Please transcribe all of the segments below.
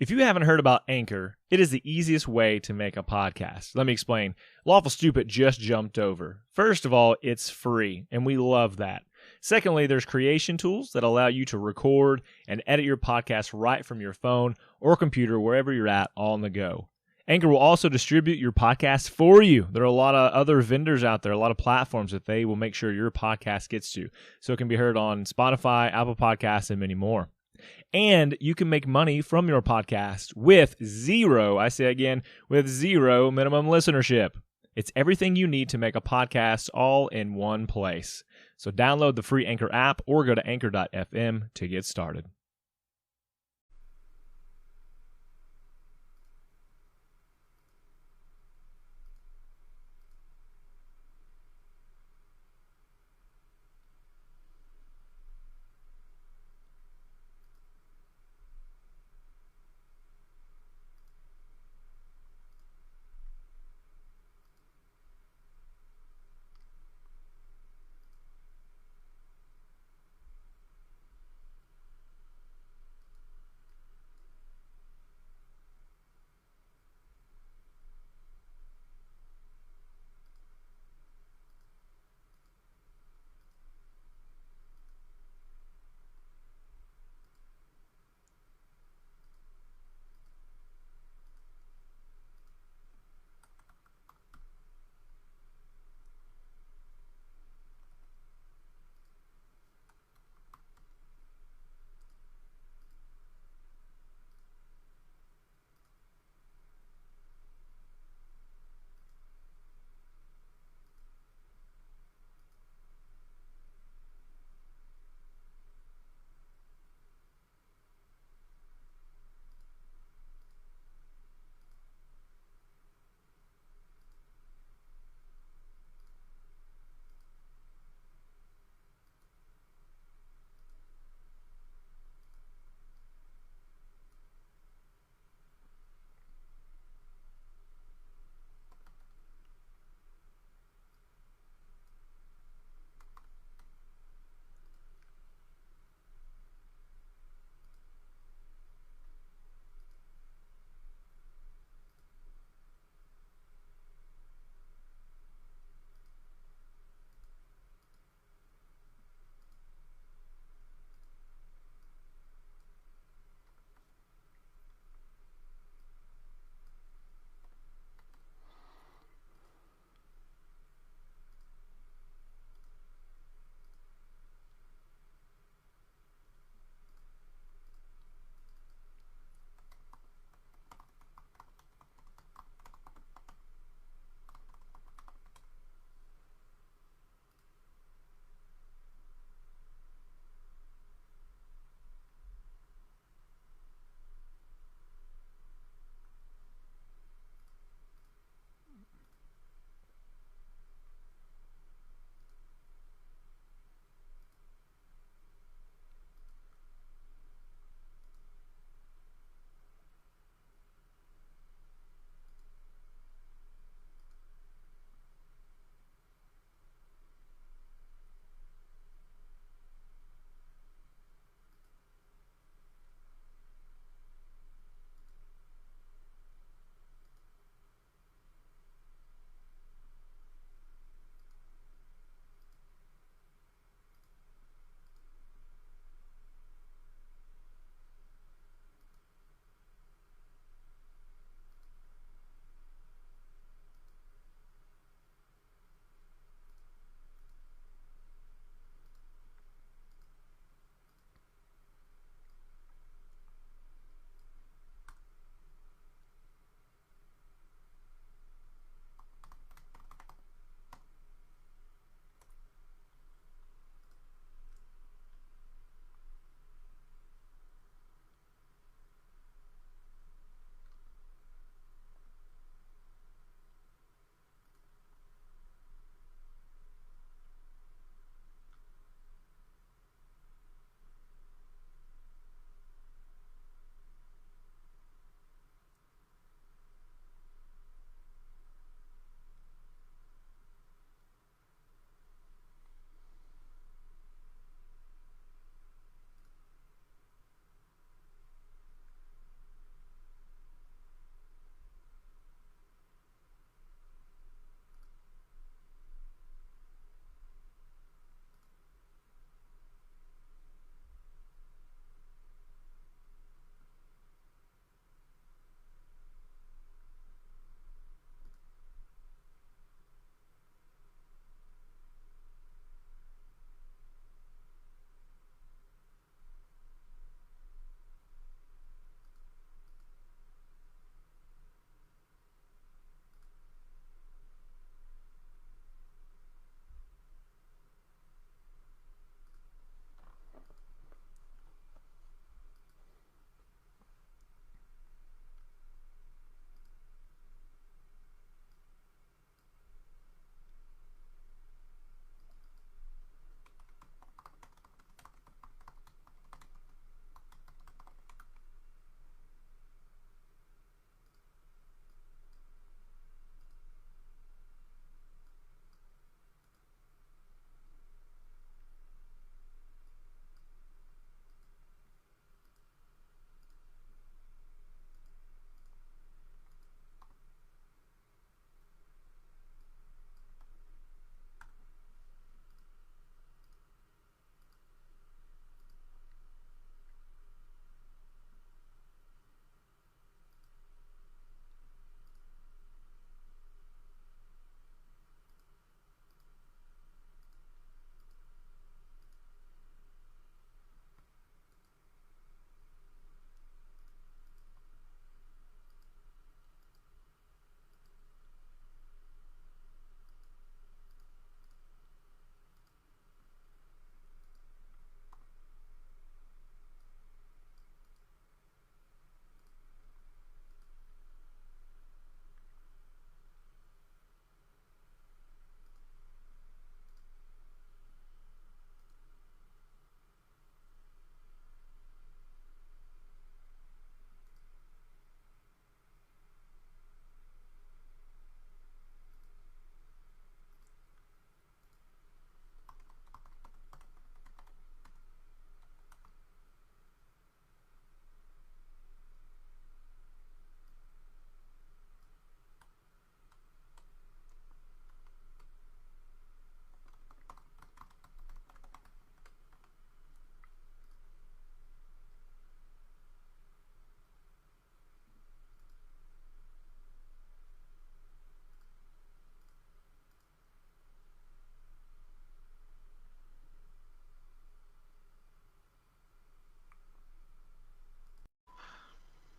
If you haven't heard about Anchor, it is the easiest way to make a podcast. Let me explain. Lawful Stupid just jumped over. First of all, it's free, and we love that. Secondly, there's creation tools that allow you to record and edit your podcast right from your phone or computer, wherever you're at, all on the go. Anchor will also distribute your podcast for you. There are a lot of other vendors out there, a lot of platforms that they will make sure your podcast gets to. So it can be heard on Spotify, Apple Podcasts, and many more. And you can make money from your podcast with zero minimum listenership. It's everything you need to make a podcast all in one place. So download the free Anchor app or go to anchor.fm to get started.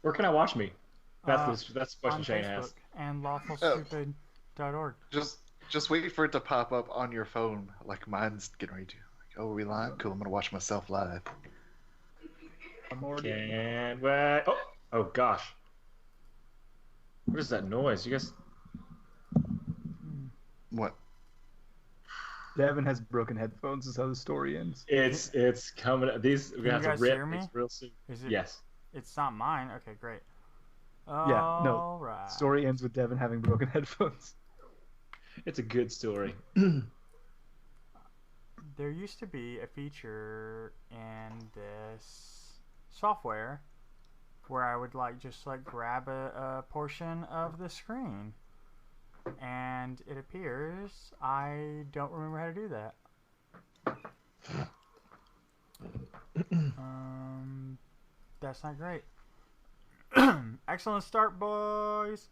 Where can I watch me? That's the question On Shane Facebook asked. and Oh, lawfulstupid.org. just wait for it to pop up on your phone, like mine's getting ready to. Like, oh, are we live? Cool. I'm gonna watch myself live. I'm already. Can't wait. Oh gosh. What is that noise? You guys. What? Devin has broken headphones. Is how the story ends. It's coming. These we're Can gonna you have guys to rip hear me? these real soon. Is it? Yes. It's not mine. Okay, great. Yeah, no. All right. Story ends with Devin having broken headphones. It's a good story. There used to be a feature in this software where I would just grab a portion of the screen, and it appears I don't remember how to do that. That's not great. Excellent start, boys.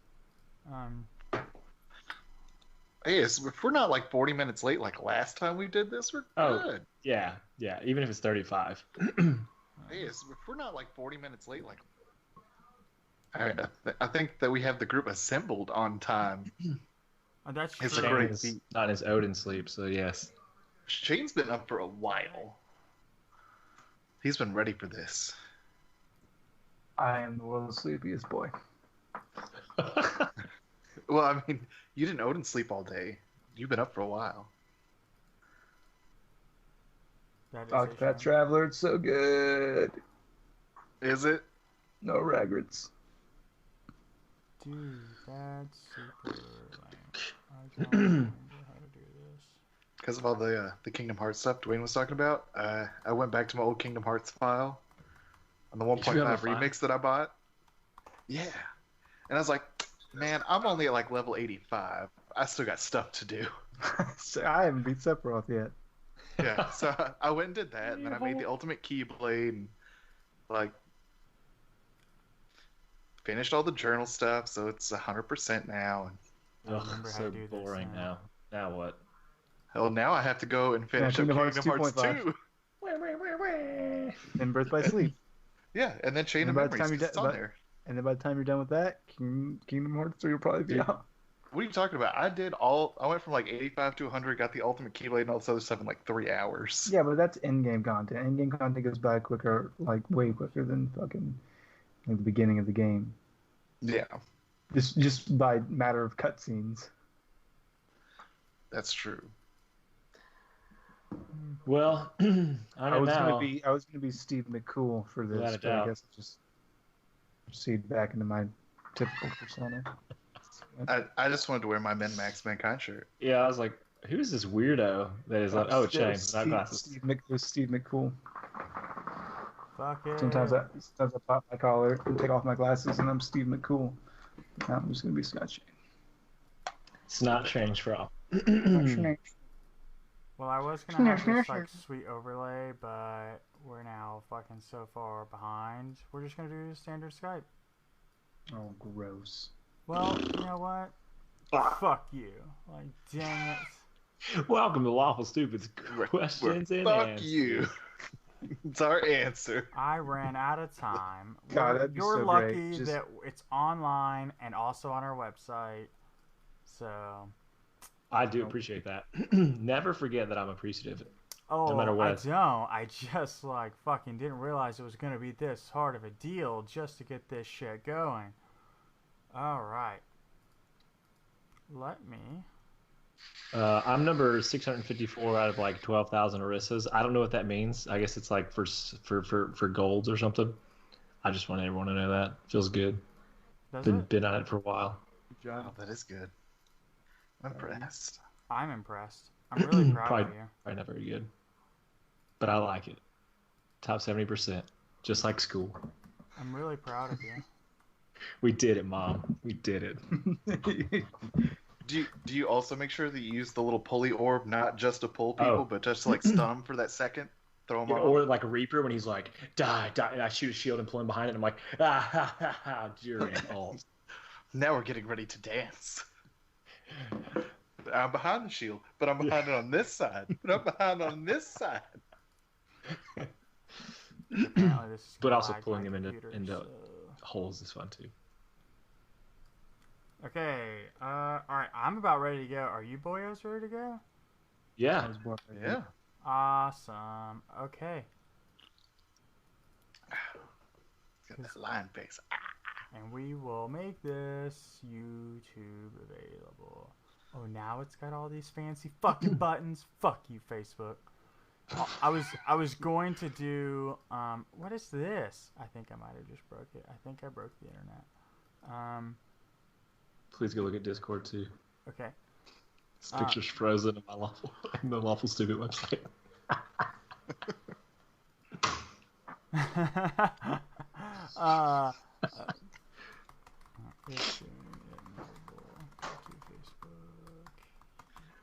Hey, if we're not like 40 minutes late like last time we did this, we're good. Yeah. Even if it's 35. Hey, if we're not like 40 minutes late, like I think that we have the group assembled on time. That's true. It's a great feat. Not in his Odin sleep, so yes. Shane's been up for a while. He's been ready for this. I am the world's sleepiest boy. Well, I mean, you didn't Odin sleep all day. You've been up for a while. That is Octopath a shame. Traveler, it's so good. Is it? No regrets. Dude, that's super lame. I don't remember how to do this. Because of all the Kingdom Hearts stuff Dwayne was talking about, I went back to my old Kingdom Hearts file on the You have a 1.5 file? remix that I bought. Yeah. And I was like, man, I'm only at like level 85. I still got stuff to do. So I haven't beat Sephiroth yet. Yeah, so I went and did that, and then I made the ultimate Keyblade, and like finished all the journal stuff, so it's 100% now. I remember how so to do this boring now. now. Now what? Hell, now I have to go and finish up Kingdom Hearts Kingdom Hearts 2.5. 2. And Birth by Sleep. Yeah, and then Chain of And by the Memories, time you're 'cause it's done- on there. And then by the time you're done with that, Kingdom Hearts 3 will probably be out. What are you talking about? I went from like 85 to 100, got the ultimate Keyblade and all this other stuff in like 3 hours. Yeah, but that's in-game content. In-game content goes by quicker, like way quicker than fucking like the beginning of the game. Yeah, Just by matter of cutscenes. that's true. Well, I was gonna be Steve McCool for Without this, a but I doubt. guess I'll just proceed back into my typical persona. I just wanted to wear my Min-Max Mankind shirt. Yeah, I was like, who's this weirdo that is like, it's Shane without glasses. Steve McCool. Fuck it. Sometimes I pop my collar and take off my glasses, and I'm Steve McCool. Now I'm just gonna be Scott Shane. It's not change for all. Well, I was gonna have this sweet overlay, but we're now fucking so far behind. We're just gonna do standard Skype. Oh, gross. Well, you know what? Fuck you. Like, dang it. Welcome to Lawful Stupid's questions and Fuck answers. you. It's our answer. I ran out of time. God, that'd be You're so lucky great. Just- that it's online and also on our website. So, I do appreciate that. Never forget that I'm appreciative. oh, matter what. I don't. I just fucking didn't realize it was gonna be this hard of a deal just to get this shit going. All right. Let me. I'm number 654 out of like 12,000 Orissas. I don't know what that means. I guess it's like for golds or something. I just want everyone to know that. Feels good. Does it? Been on it for a while. Good Oh, job. that is good. I'm impressed. I'm impressed. I'm really proud of you. Probably not very good, but I like it. Top 70%, just like school. I'm really proud of you. We did it, Mom. We did it. Do you also make sure that you use the little pulley orb, not just to pull people, Oh. but just to like stun them for that second? Throw them off? Or like a Reaper when he's like, die, die, and I shoot a shield and pull him behind it, and I'm like, ah, ha, ha, ha, during all. Now we're getting ready to dance. I'm behind the shield, but I'm behind it on this side. But I'm behind on this side. Apparently this is But gonna also lag pulling my him into computer, into so- holes is fun too. Okay. All right. I'm about ready to go. Are you boyos ready to go? I Yeah. was born ready. Yeah. Awesome. Okay. Got that lion face. And we will make this YouTube available. Oh, now it's got all these fancy fucking buttons. Fuck you, Facebook. I was going to do what is this? I think I might have just broke it. I think I broke the internet. Please go look at Discord too. Okay. This picture's frozen in the Lawful Stupid website.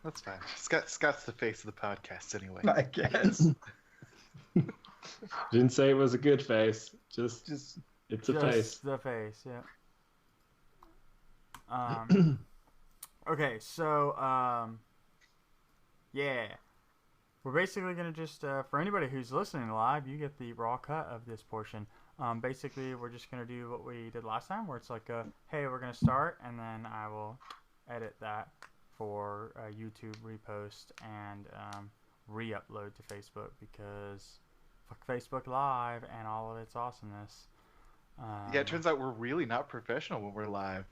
That's fine. Scott's the face of the podcast anyway. I guess. Didn't say it was a good face. Just it's a Just face. the face, yeah. Okay, so yeah, we're basically gonna just for anybody who's listening live, you get the raw cut of this portion. Basically, we're just gonna do what we did last time, where it's like, hey, we're gonna start, and then I will edit that for YouTube repost and re-upload to Facebook because fuck Facebook Live and all of its awesomeness. Yeah, it turns out we're really not professional when we're live.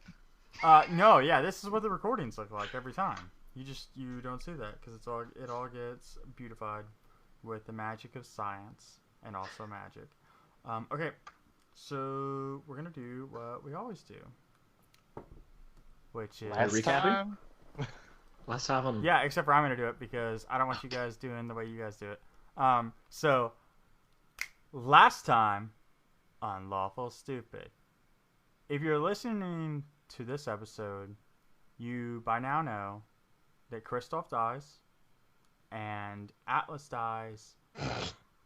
No, yeah, this is what the recordings look like every time. You don't see that because it all gets beautified with the magic of science and also magic. Okay, so we're gonna do what we always do, which is recapping? Last time on yeah, except for I'm gonna do it because I don't want you guys doing the way you guys do it. So last time on Lawful Stupid, if you're listening to this episode, you by now know that Kristoff dies, and Atlas dies,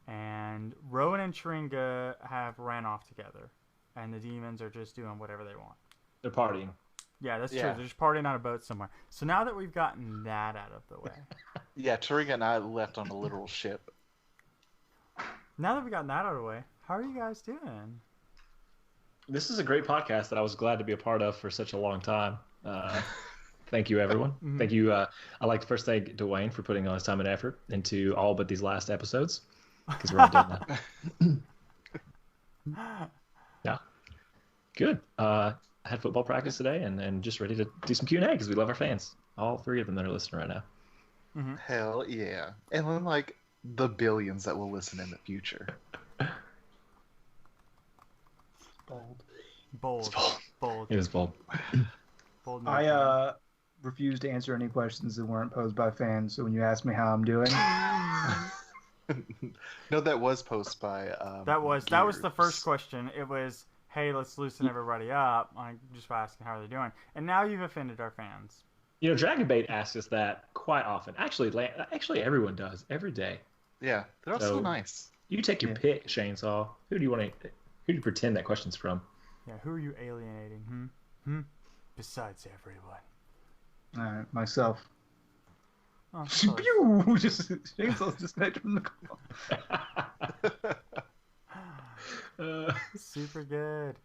and Rowan and Tringa have ran off together, and the demons are just doing whatever they want. they're partying. Yeah, that's true. Yeah. They're just partying on a boat somewhere. So now that we've gotten that out of the way, Yeah, Tariqa and I left on a literal ship. now that we've gotten that out of the way, how are you guys doing? This is a great podcast that I was glad to be a part of for such a long time. Thank you, everyone. Mhm. Thank you. I'd like to first thank Dwayne for putting all his time and effort into all but these last episodes because we're not doing that. Yeah, good. I had football practice today and just ready to do some Q&A because we love our fans. All three of them that are listening right now. Hell yeah. And then, like, the billions that will listen in the future. Bold. It was bold. Bold. I refuse to answer any questions that weren't posed by fans. So when you ask me how I'm doing, No, that was posted by that was the Gears. first question. It was, hey, let's loosen everybody up. I'm just asking how they're doing. And now you've offended our fans. You know, Dragon Bait asks us that quite often. Actually, everyone does every day. Yeah, they're all so So- nice. You take your Yeah. pick, Chainsaw. Who do you pretend that question's from? Yeah, who are you alienating? Besides everyone. all right, myself. Oh, close. Pew! Just Chainsaw's disconnected from the call. Super good.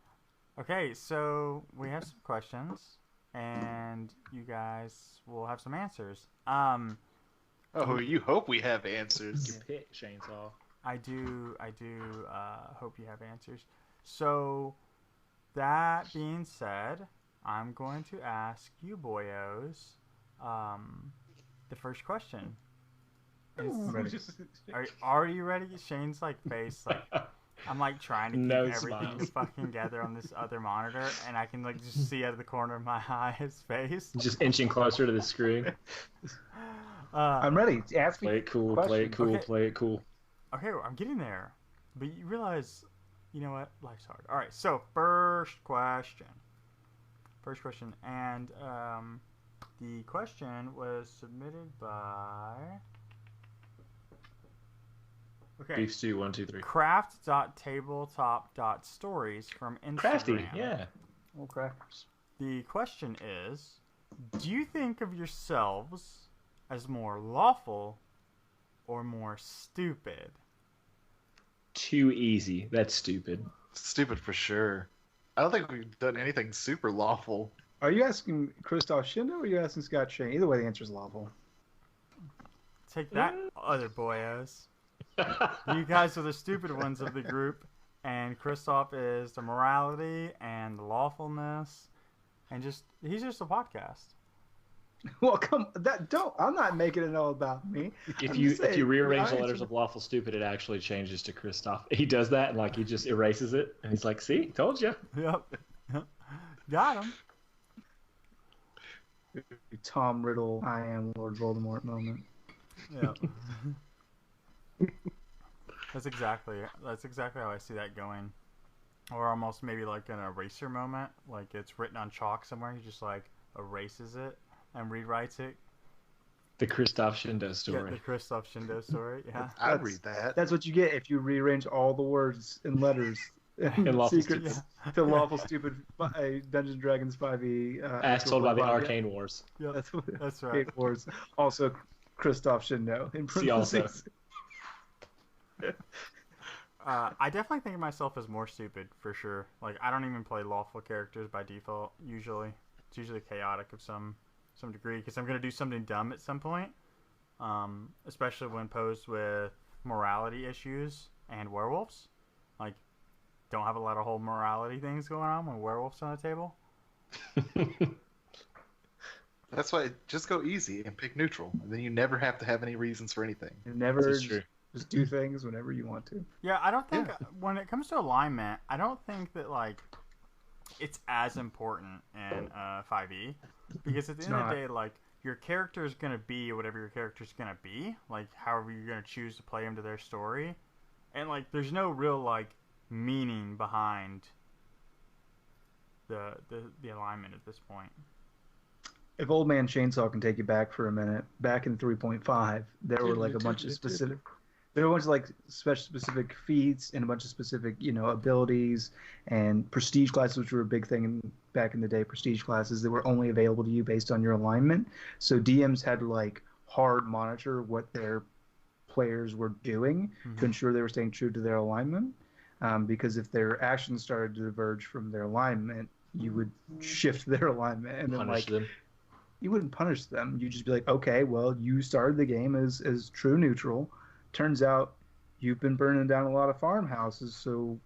Okay, so we have some questions, and you guys will have some answers. Oh, you hope we have answers. Your pick, Chainsaw. I do hope you have answers. So, that being said, I'm going to ask you boyos the first question. Ready. Are you ready? Shane's like face like I'm like trying to keep No everything smiles. fucking together on this other monitor, and I can like just see out of the corner of my eye his face. Just inching closer to the screen. I'm ready. Ask me. Play it cool, play it question. cool, Okay. play it cool. Okay, well, I'm getting there, but you realize, you know what? Life's hard. All right, so first question, and the question was submitted by. Okay. Beef stew, 1, 2, 3. Craft.tabletop.stories from Instagram. Crafty, yeah. Little crackers. The question is, do you think of yourselves as more lawful or more stupid? Too easy. That's stupid. Stupid for sure. I don't think we've done anything super lawful. Are you asking Christoph Shindo or are you asking Scott Shane? Either way, the answer is lawful. Take that, other boyos. You guys are the stupid ones of the group, and Christoph is the morality and the lawfulness, and he's just a podcast. Well, I'm not making it all about me. If you rearrange the letters of Lawful Stupid, it actually changes to Christoph. He does that, and like he just erases it, and he's like, "See, told you." Yep. Got him. Tom Riddle, I am Lord Voldemort moment. Yep. That's exactly how I see that going. Or almost maybe like an eraser moment, like it's written on chalk somewhere. He just like erases it and rewrites it. The Christoph Shindo story. Yeah, the Christoph Shindo story. Yeah. I'd read that. That's what you get if you rearrange all the words and letters and Lawful secrets to Lawful Stupid Dungeons & Dragons 5e. As told by the Arcane Yeah. Wars. Yep. That's right. Arcane Wars. Also, Christoph Shindo in See also. parentheses. I definitely think of myself as more stupid for sure. Like I don't even play lawful characters by default. Usually, it's usually chaotic of some degree because I'm gonna do something dumb at some point. Especially when posed with morality issues and werewolves. Like, don't have a lot of whole morality things going on when werewolves on the table. That's why just go easy and pick neutral, and then you never have to have any reasons for anything. You never This is true. just do things whenever you want to. Yeah, I don't think when it comes to alignment, I don't think that like it's as important in 5e because at the end of the day, like your character is gonna be whatever your character's gonna be, like however you're gonna choose to play them to their story, and like there's no real like meaning behind the alignment at this point. If Old Man Chainsaw can take you back for a minute, back in 3.5, there were like a bunch of specific. There were a bunch of like specific feats and a bunch of specific, abilities and prestige classes, which were a big thing back in the day. Prestige classes that were only available to you based on your alignment. So DMs had to like hard monitor what their players were doing to ensure they were staying true to their alignment. Because if their actions started to diverge from their alignment, you would shift their alignment and then Punish them. You wouldn't punish them. You'd just be like, okay, well, you started the game as true neutral. Turns out you've been burning down a lot of farmhouses, so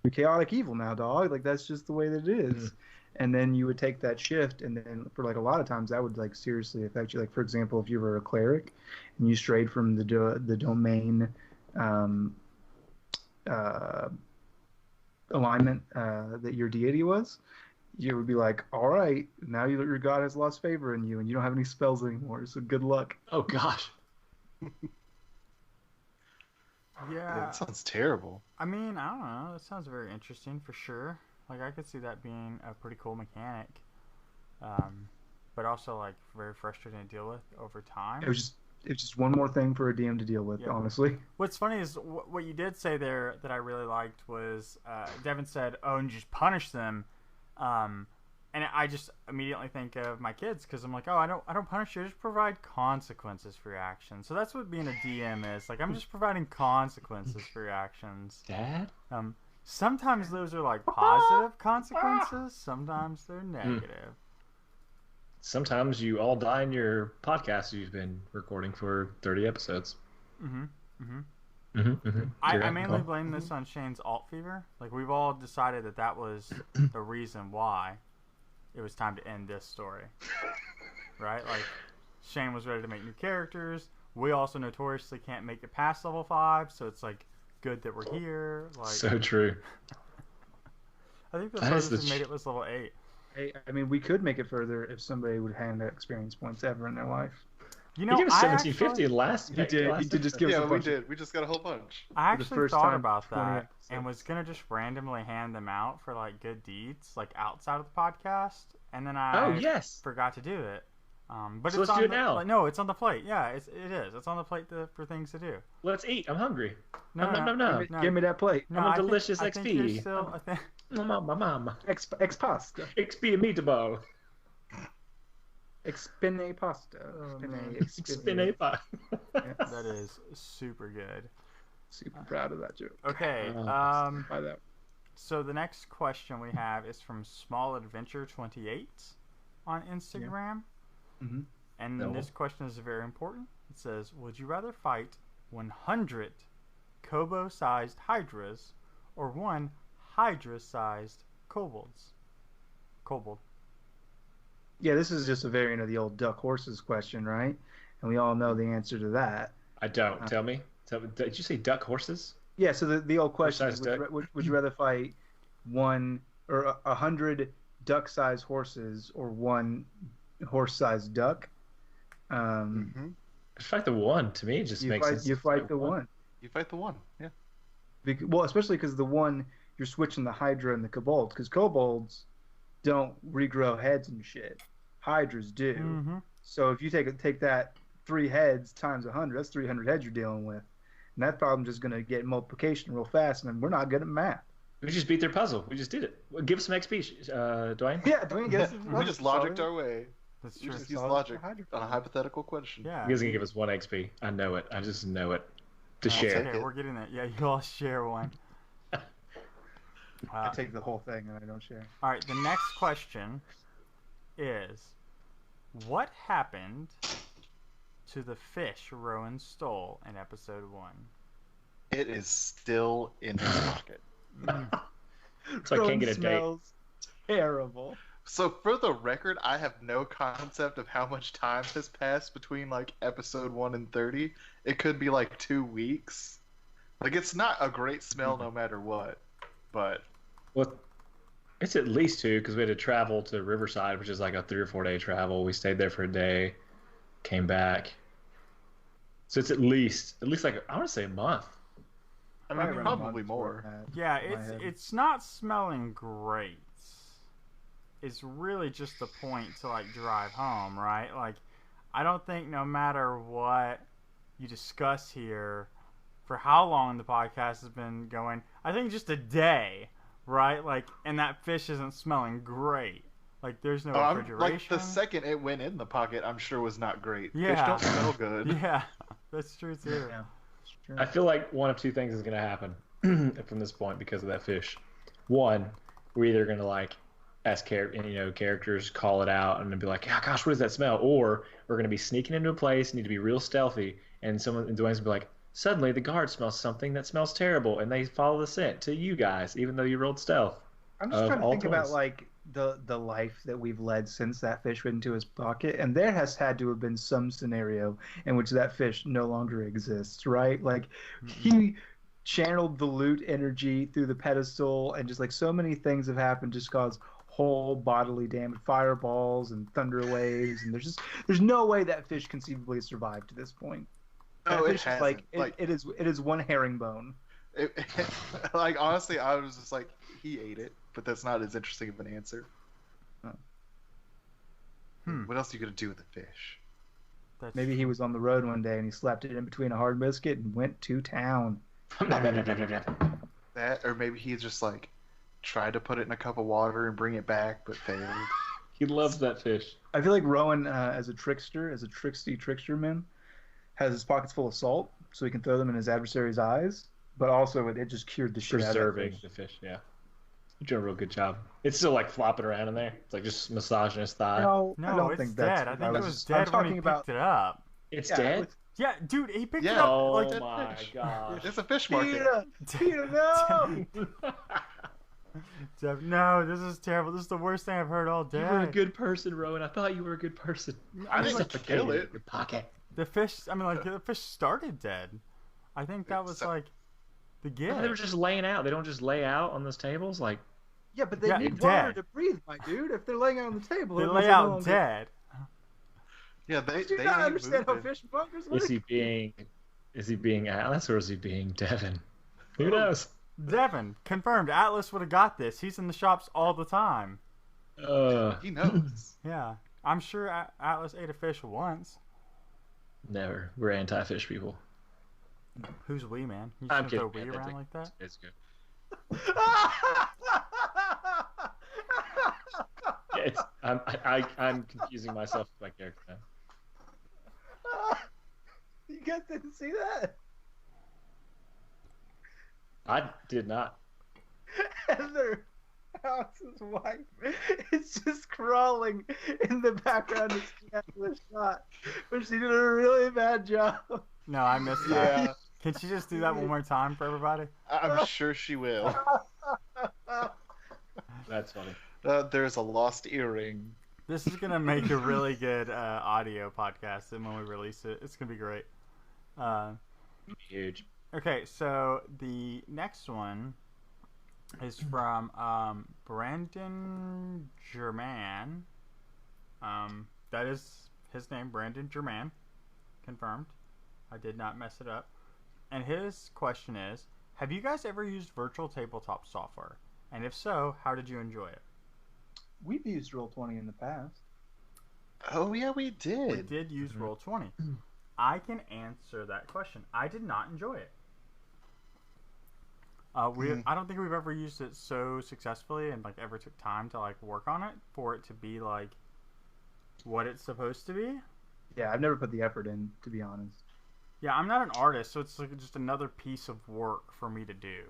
you're chaotic evil now, dog. Like, that's just the way that it is. And then you would take that shift, and then for like a lot of times that would like seriously affect you. Like, for example, if you were a cleric and you strayed from the domain alignment that your deity was, you would be like, all right, now your god has lost favor in you, and you don't have any spells anymore, so good luck. Oh gosh. Yeah, That sounds terrible. I mean, I don't know. That sounds very interesting for sure. Like, I could see that being a pretty cool mechanic, but also like very frustrating to deal with over time. It was just one more thing for a DM to deal with, Yeah. honestly. What's funny is what you did say there that I really liked was Devin said, "Oh, and you just punish them," and I just immediately think of my kids because I'm like, "Oh, I don't punish you. I just provide consequences for your actions." So that's what being a DM is. Like, I'm just providing consequences for your actions. Dad? Sometimes those are like positive consequences. Sometimes they're negative. Sometimes you all die in your podcast you've been recording for 30 episodes. I mainly blame this on Shane's alt fever. Like, we've all decided that was the reason why it was time to end this story. Right? Like, Shane was ready to make new characters. We also notoriously can't make it past level 5, so it's like good that we're here. Like, So true. I think the That is furthest we made it was level 8. I mean, we could make it further if somebody would hand out experience points ever in their life. You He know, gave us I 1750 actually, last. He did just give us a Yeah, we bunch. did. We just got a whole bunch. I for the actually first thought time, about 20 that episodes. and was gonna just randomly hand them out for like good deeds, like outside of the podcast, and then I Oh yes. forgot to do it. But So it's let's on do it the, now. Like, no, it's on the plate. Yeah, it is. It's on the plate for things to do. Let's eat. I'm hungry. No. Give me that plate. No, I'm a I think- delicious I think XP. you're still. I think. Mama. Ex pasta. XP meatball. Expene pasta. Spinne pie. That is super good. Super proud of that joke. Okay. By that. So the next question we have is from Small Adventure 28 on Instagram. Mm-hmm. And No. this question is very important. It says, would you rather fight 100 Kobo-sized hydras or one hydra-sized kobolds? Kobold. Yeah, this is just a variant of the old duck horses question, right? And we all know the answer to that. I don't. Tell me. Did you say duck horses? Yeah, so the old question is, Horse-sized duck? would you rather fight 100 duck-sized horses or one horse-sized duck? Mm-hmm. Fight the one. To me, it just makes sense. You fight the one. You fight the one. Yeah. Well, especially because the one, you're switching the Hydra and the Kobolds, because Kobolds don't regrow heads and shit. Hydras do. Mm-hmm. So if you take that 3 heads times 100, that's 300 heads you're dealing with. And that problem's just going to get multiplication real fast, and we're not good at math. We just beat their puzzle. We just did it. Well, give us some XP, Dwayne. Yeah, Dwayne gets We just logicked our way. That's We true. just used logic on a hypothetical question. Yeah. You guys can give us 1 XP. I know it. I just know it. To That's share. okay, we're getting it. Yeah, you all share one. I take the whole thing and I don't share. All right, the next question is, what happened to the fish Rowan stole in episode 1? It is still in his pocket. So I can't get a date. Smells terrible. So for the record, I have no concept of how much time has passed between like episode 1 and 30. It could be like 2 weeks. Like it's not a great smell no matter what. But Well, it's at least 2 because we had to travel to Riverside, which is like a 3 or 4 day travel. We stayed there for a day, came back. So it's at least like I want to say a month. I mean, around a probably month's more. worth. Yeah, in my head. it's not smelling great. It's really just the point to like drive home, right? Like, I don't think no matter what you discuss here, for how long the podcast has been going, I think just a day, right? Like, and that fish isn't smelling great. Like, there's no refrigeration. Like the second it went in the pocket, I'm sure was not great. Yeah. Fish don't smell good. Yeah, that's true too. Yeah. Sure. I feel like one of 2 things is going to happen from this point because of that fish. One, we're either going to like ask characters call it out and then be like, "Yeah, gosh, what does that smell?" Or we're going to be sneaking into a place, need to be real stealthy, and Dwayne's going to be like, "Suddenly the guard smells something that smells terrible," and they follow the scent to you guys, even though you rolled stealth. I'm just trying to all think about 20s. like the life that we've led since that fish went into his pocket, and there has had to have been some scenario in which that fish no longer exists, right? Like he channeled the loot energy through the pedestal, and just like so many things have happened, just cause whole bodily damage, fireballs and thunder waves, and there's no way that fish conceivably survived to this point. That No, it fish is hasn't. it is one herringbone. Like honestly, I was just like, he ate it, but that's not as interesting of an answer. What else are you gonna do with the fish? That's Maybe he was on the road one day and he slapped it in between a hard biscuit and went to town. That, or maybe he just like tried to put it in a cup of water and bring it back, but failed. He loves that fish. I feel like Rowan, as a trickster man, has his pockets full of salt, so he can throw them in his adversary's eyes. But also, it just cured the shit out of that Preserving fish. the fish, yeah. You're doing a real good job. It's still like flopping around in there. It's like just massaging his thigh. No, I No, don't it's think that's. dead. I think what it was just- dead I'm when talking he about. picked it up. It's Yeah, dead? with- Yeah, dude, he picked it Yeah. up Oh like my gosh. It's a fish market. Peter, no! No, this is terrible. This is the worst thing I've heard all day. You were a good person, Rowan. I thought you were a good person. I mean, didn't like, kill it. Your pocket. the fish. I mean, like the fish started dead. I think that was So- like the They were gift. just laying out. They don't just lay out on those tables. Like, Yeah, but they Yeah, need dead. water to breathe, my dude. If they're laying out on the table, They it lay means they're no out longer- dead. Yeah, they Do you they not need understand how movement. fishmongers is work? he being Alice or is he being Devin? Who knows? Devin confirmed. Atlas would have got this. He's in the shops all the time. He knows. Yeah, I'm sure Atlas ate a fish once. Never. We're anti-fish people. Who's we, man? You I'm just gonna throw kidding, we man. around like that? It's good. I'm confusing myself with my character now. You guys didn't see that? I did not. Heather, Alex's wife, is just crawling in the background of the shot, but she did a really bad job. No, I missed that. Yeah, Can she just do that one more time for everybody? I'm sure she will. That's funny. There's a lost earring. This is gonna make a really good audio podcast, and when we release it, it's gonna be great. Huge. Okay, so the next one is from Brandon German. That is his name, Brandon German. Confirmed. I did not mess it up. And his question is, have you guys ever used virtual tabletop software? And if so, how did you enjoy it? We've used Roll20 in the past. Oh yeah, we did. We did use Roll20. I can answer that question. I did not enjoy it. I don't think we've ever used it so successfully and like ever took time to like work on it for it to be like what it's supposed to be. Yeah, I've never put the effort in, to be honest. Yeah, I'm not an artist, so it's like just another piece of work for me to do.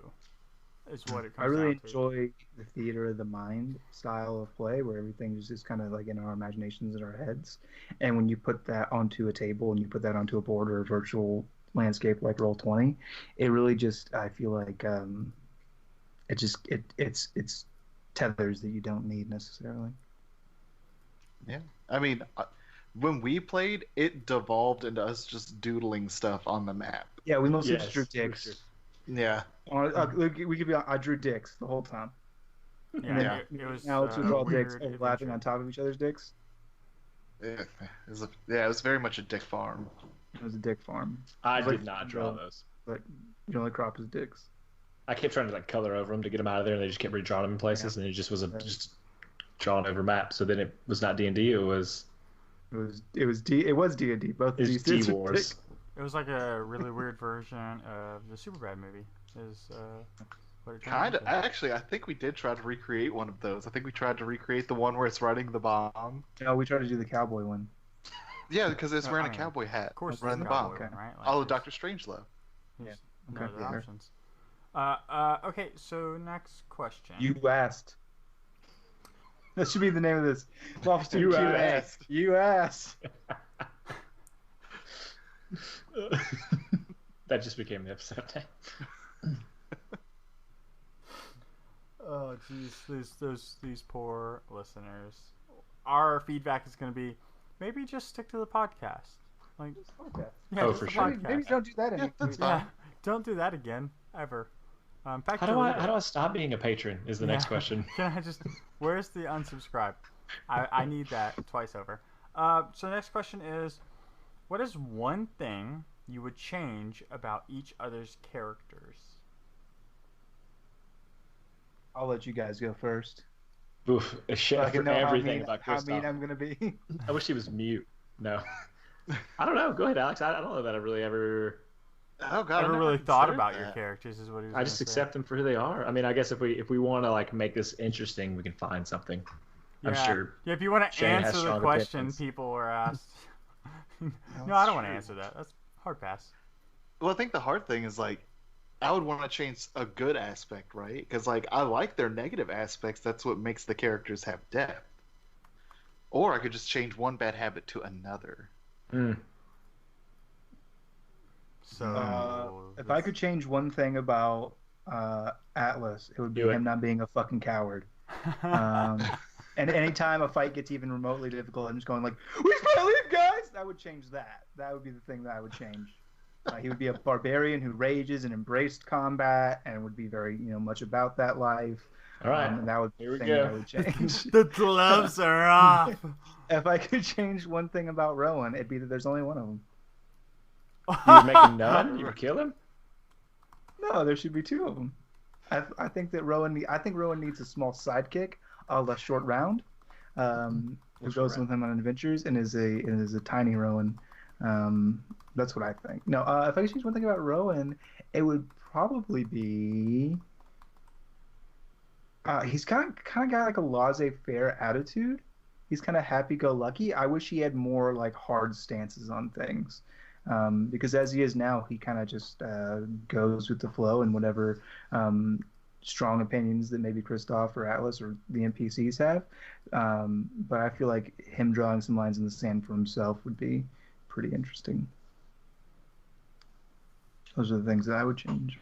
Is what it comes I really down to. enjoy the theater of the mind style of play, where everything is just kind of like in our imaginations in our heads. And when you put that onto a table and you put that onto a board or a virtual landscape like Roll20, it really just, I feel like it's tethers that you don't need necessarily. Yeah, I mean, when we played, it devolved into us just doodling stuff on the map. Yeah, we mostly Yes, just drew for dicks. sure. Yeah, We could be on, I drew dicks the whole time. Yeah, Yeah. It was Alex was all dicks, weird overlapping adventure. on top of each other's dicks. it was very much a dick farm. It was a dick farm. I It's like- did not draw those. But you only crop his dicks. I kept trying to like color over them to get them out of there, and they just kept redrawing them in places, and it just was just drawn over map. So then it was not D&D. It was It was D&D. Both of these D dudes were Wars. dicks. It was like a really weird version of the Superbad movie. Is what it turned Kind of. into. Actually, I think we did try to recreate one of those. I think we tried to recreate the one where it's riding the bomb. No, we tried to do the cowboy one. Yeah, because it's wearing I a mean, cowboy hat. Of course, running the there's a bomb. cowboy one, right? Like, All of there's- Dr. Strangelove. there's no Okay, other fair. options. Okay, so next question. You asked. That should be the name of this. Lawful Stupid You Q&A. asked. You asked. That just became the episode name. Oh, jeez, these poor listeners. Our feedback is going to be maybe just stick to the podcast. Like, Okay. yeah, Oh, just for the sure. podcast. Maybe don't do that anymore. that's Yeah, fine. don't do that again ever. Back How to do Rita. I stop being a patron? Is the next Yeah. question. Can I just? Where's the unsubscribe? I need that twice over. So the next question is, what is one thing you would change about each other's characters? I'll let you guys go first. Oof, a shit I for can know everything about how mean Kristoff. I'm gonna be. I wish he was mute. No. I don't know. Go ahead, Alex. I don't know that I really ever. Oh god, I Never never really thought considered about your that. characters, is what he was. I just accept them for who they are. I mean, I guess if we want to like make this interesting, we can find something. I'm sure. Yeah, if you want to Shane has answer the strong question opinions. people were asked. No, I that's don't want to true. answer that. That's hard pass. Well, I think the hard thing is like, I would want to change a good aspect, right? Because like I like their negative aspects. That's what makes the characters have depth. Or I could just change one bad habit to another. Mm. So If I could change one thing about Atlas, it would be Do it. him not being a fucking coward. And anytime a fight gets even remotely difficult, I'm just going like, "We gotta leave, guys!" That would change that. That would be the thing that I would change. He would be a barbarian who rages and embraced combat and would be very, much about that life. All right. And that would be Here we the thing that I go. would change. the gloves are off. If I could change one thing about Rowan, it'd be that there's only one of them. You would make him none? You would kill him? No, there should be two of them. I think that Rowan needs a small sidekick, a la Short Round, who What's goes Short with him on adventures and is a tiny Rowan. That's what I think. No, if I could change one thing about Rowan, it would probably be he's kind of got like a laissez-faire attitude. He's kind of happy-go-lucky. I wish he had more like hard stances on things. Because as he is now, he kind of just goes with the flow and whatever strong opinions that maybe Kristoff or Atlas or the NPCs have. But I feel like him drawing some lines in the sand for himself would be pretty interesting. Those are the things that I would change.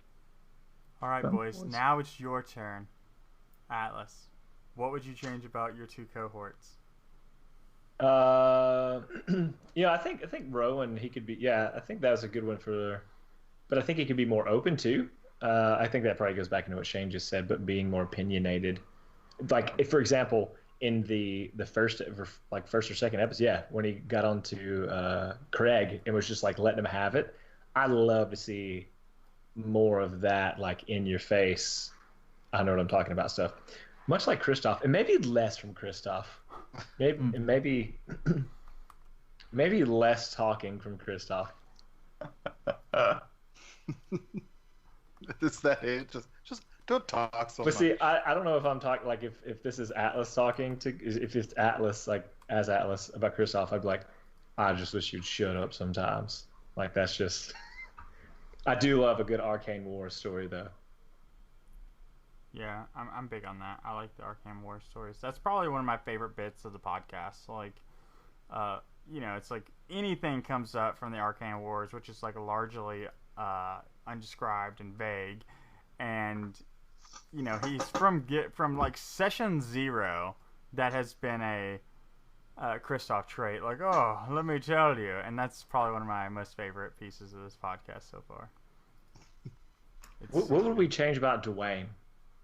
All right, boys. Now it's your turn. Atlas, what would you change about your 2 cohorts? Yeah, I think Rowan, he could be. Yeah, I think that was a good one but I think he could be more open too. I think that probably goes back into what Shane just said, but being more opinionated. Like, if, for example, in the first or second episode, yeah, when he got onto Craig and was just like letting him have it, I'd love to see more of that, like in your face. I know what I'm talking about stuff. Much like Kristoff, and maybe less from Kristoff. Maybe less talking from Kristoff. Is that it? Just don't talk so much. But see, I don't know if I'm talking, like, if this is Atlas talking to, if it's Atlas, like, as Atlas about Kristoff, I'd be like, I just wish you'd shut up sometimes. Like, that's just... I do love a good Arcane Wars story, though. Yeah, I'm big on that. I like the Arcane Wars stories. That's probably one of my favorite bits of the podcast. Like, it's like anything comes up from the Arcane Wars, which is like largely undescribed and vague, and he's from like session 0. That has been a Kristoff trait. Like, oh, let me tell you, and that's probably one of my most favorite pieces of this podcast so far. What would we change about Dwayne?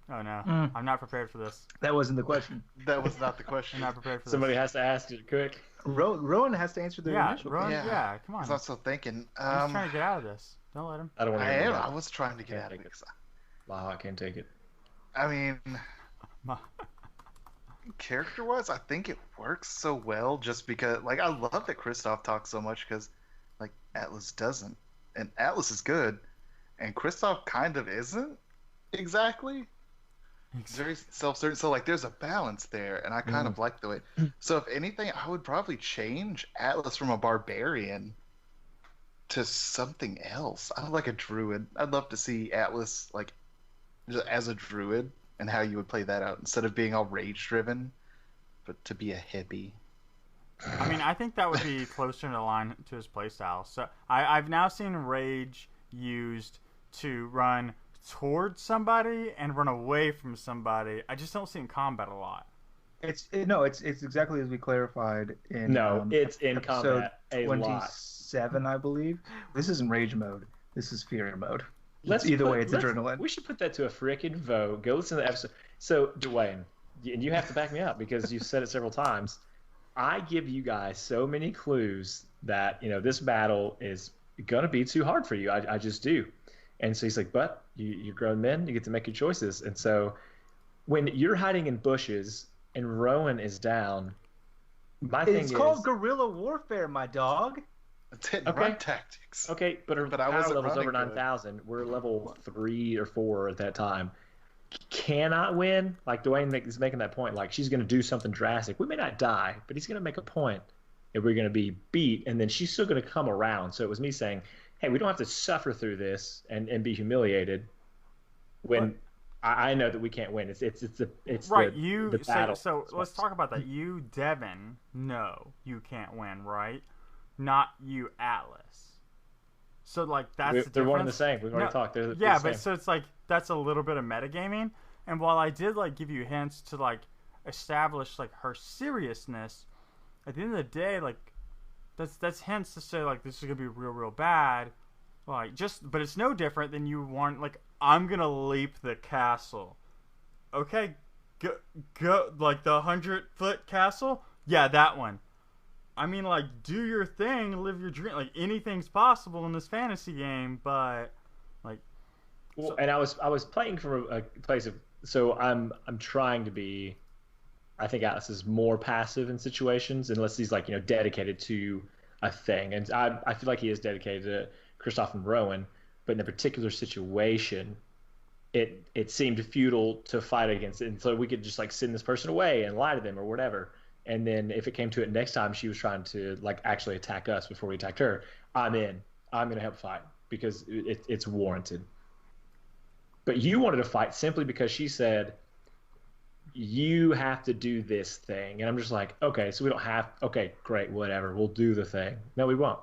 Oh no, I'm not prepared for this. That wasn't the question. That was not the question. I'm not prepared for Somebody this. has to ask it quick. Rowan has to answer the initial. Rowan, yeah, come on. I was also thinking. I'm just trying to get out of this. Don't let him. I don't want to. I was trying to get out of it. Wow, I can't take it. I mean, character-wise, I think it works so well just because, like, I love that Kristoff talks so much because, like, Atlas doesn't. And Atlas is good, and Kristoff kind of isn't exactly. It's very self-certain. So, like, there's a balance there, and I kind of like the way. So, if anything, I would probably change Atlas from a barbarian to something else. I like a druid. I'd love to see Atlas, like, as a druid and how you would play that out instead of being all rage-driven, but to be a hippie. I mean, I think that would be closer in line to his playstyle. So, I've now seen rage used to run towards somebody and run away from somebody. I just don't see in combat a lot. It's exactly as we clarified in it's in episode combat a 27, I believe. This isn't rage mode. This is fear mode. It's Let's adrenaline. We should put that to a freaking vote. Go listen to the episode. So, Dwayne, and you have to back me up because you've said it several times. I give you guys so many clues that this battle is gonna be too hard for you. I just do. And so he's like, but you're grown men, you get to make your choices. And so when you're hiding in bushes and Rowan is down, it's called guerrilla warfare, my dog. It's hit and run tactics. Okay, but her I power wasn't level's over running good. 9,000. We're level 3 or 4 at that time. Cannot win. Like Dwayne is making that point. Like she's going to do something drastic. We may not die, but he's going to make a point, and we're going to be beat. And then she's still going to come around. So it was me saying, hey, we don't have to suffer through this and be humiliated when I know that we can't win. It's right. The battle. So let's talk about that. You, Devin, no, you can't win, right? Not you, Atlas. So like that's the difference. They're one and the same. We've already talked. They're the same. So it's like that's a little bit of metagaming. And while I did like give you hints to like establish like her seriousness, at the end of the day, like that's hints to say like this is gonna be real bad. Like but it's no different than you want like I'm gonna leap the castle. Okay, go like the 100-foot castle. Yeah, that one. I mean, like, do your thing, live your dream. Like, anything's possible in this fantasy game, but, like... Well, and I was playing from a place of... So I'm trying to be... I think Atlas is more passive in situations, unless he's, like, dedicated to a thing. And I feel like he is dedicated to Kristoff and Rowan, but in a particular situation, it seemed futile to fight against it. And so we could just, like, send this person away and lie to them or whatever. And then if it came to it next time she was trying to like actually attack us before we attacked her, I'm in. I'm going to help fight because it's warranted. But you wanted to fight simply because she said, you have to do this thing. And I'm just like, okay, so we don't have, okay, great, whatever. We'll do the thing. No, we won't.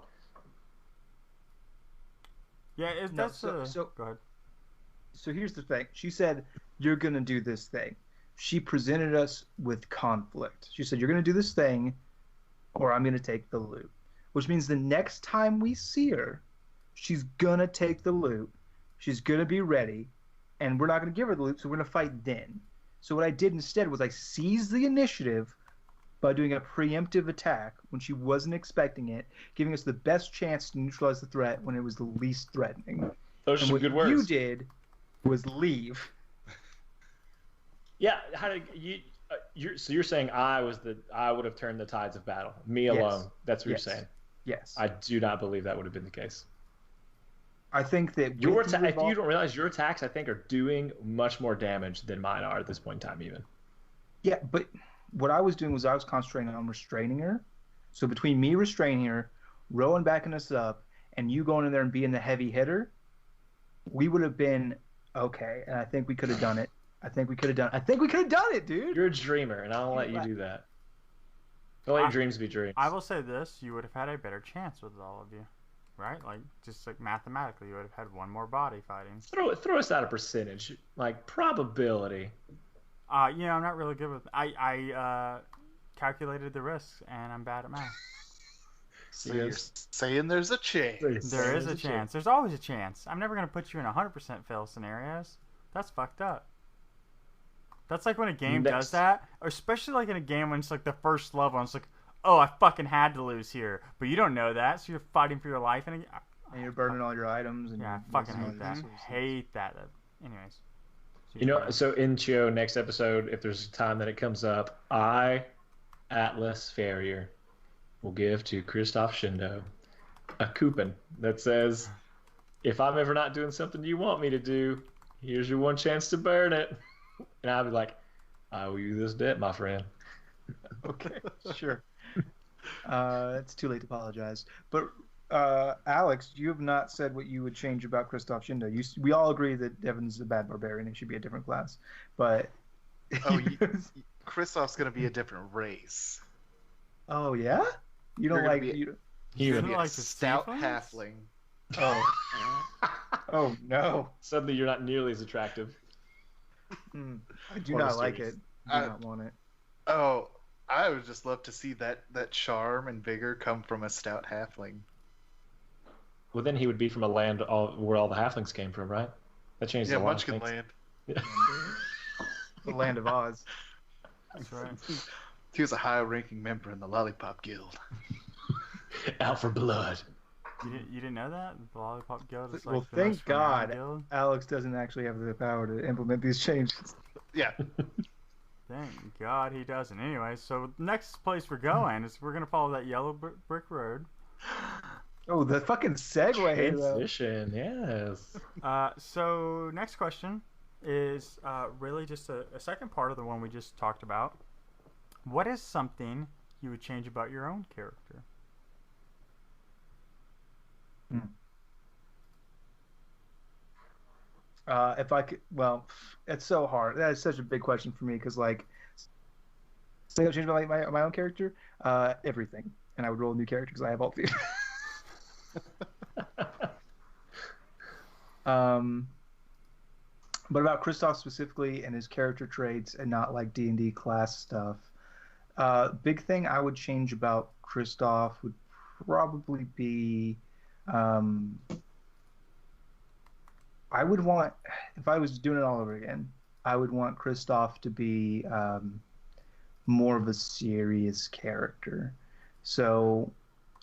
Yeah, No, that's so go ahead. So here's the thing. She said, you're going to do this thing. She presented us with conflict. She said, you're going to do this thing, or I'm going to take the loot. Which means the next time we see her, she's going to take the loot. She's going to be ready. And we're not going to give her the loot, so we're going to fight then. So what I did instead was I seized the initiative by doing a preemptive attack when she wasn't expecting it, giving us the best chance to neutralize the threat when it was the least threatening. Those are And some what good words. you did was leave. Yeah, how did you? So you're saying I would have turned the tides of battle, me Yes. alone. That's what Yes. you're saying. Yes. I do not believe that would have been the case. I think that If with you don't realize, your attacks, I think, are doing much more damage than mine are at this point in time, even. Yeah, but what I was doing was I was concentrating on restraining her. So between me restraining her, Rowan backing us up, and you going in there and being the heavy hitter, we would have been okay. And I think we could have done it. I think we could have done it, dude. You're a dreamer, and I'll let you do that. Don't let your dreams be dreams. I will say this: you would have had a better chance with all of you, right? Like just like mathematically, you would have had one more body fighting. Throw us out a percentage, like probability. I'm not really good with. I calculated the risks, and I'm bad at math. So you're saying there's a chance. There is a chance. There's always a chance. I'm never gonna put you in 100% fail scenarios. That's fucked up. That's like when a game does that, or especially like in a game when it's like the first level, and it's like, oh, I fucking had to lose here, but you don't know that, so you're fighting for your life, and you're burning all your items. And yeah, I fucking hate that. Hate that. Anyways. So in Chio, next episode, if there's a time that it comes up, I, Atlas Farrier, will give to Christoph Shindo a coupon that says, if I'm ever not doing something you want me to do, here's your one chance to burn it. And I'll be like, I owe you this debt, my friend. Okay, sure. It's too late to apologize. But Alex, you have not said what you would change about Christoph Shindo. We all agree that Devin's a bad barbarian. It should be a different class. But Christoph's gonna be a different race. Oh yeah, you don't like you. He's don't gonna be like a the stout tieflings? halfling. Oh. Oh no. Suddenly you're not nearly as attractive. I do not like it. I do not want it. Oh, I would just love to see that charm and vigor come from a stout halfling. Well, then he would be from a land where all the halflings came from, right? That changes a lot. Munchkin land. The land of Oz. That's right. He was a high-ranking member in the Lollipop Guild. Out for blood. You didn't know that? The Lollipop Guild is like Well, the thank most renowned God guild? Alex doesn't actually have the power to implement these changes. Yeah. Thank God he doesn't. Anyway, so next place we're going is we're gonna follow that yellow brick road. Oh, the fucking segue. Transition, yes. So next question is really just a second part of the one we just talked about. What is something you would change about your own character? If I could, well, it's so hard. That is such a big question for me because, like, say I change my own character, everything, and I would roll a new character because I have all the. But about Christoph specifically and his character traits, and not like D&D class stuff. Big thing I would change about Christoph would probably be. I would want, if I was doing it all over again, I would want Christoph to be more of a serious character. So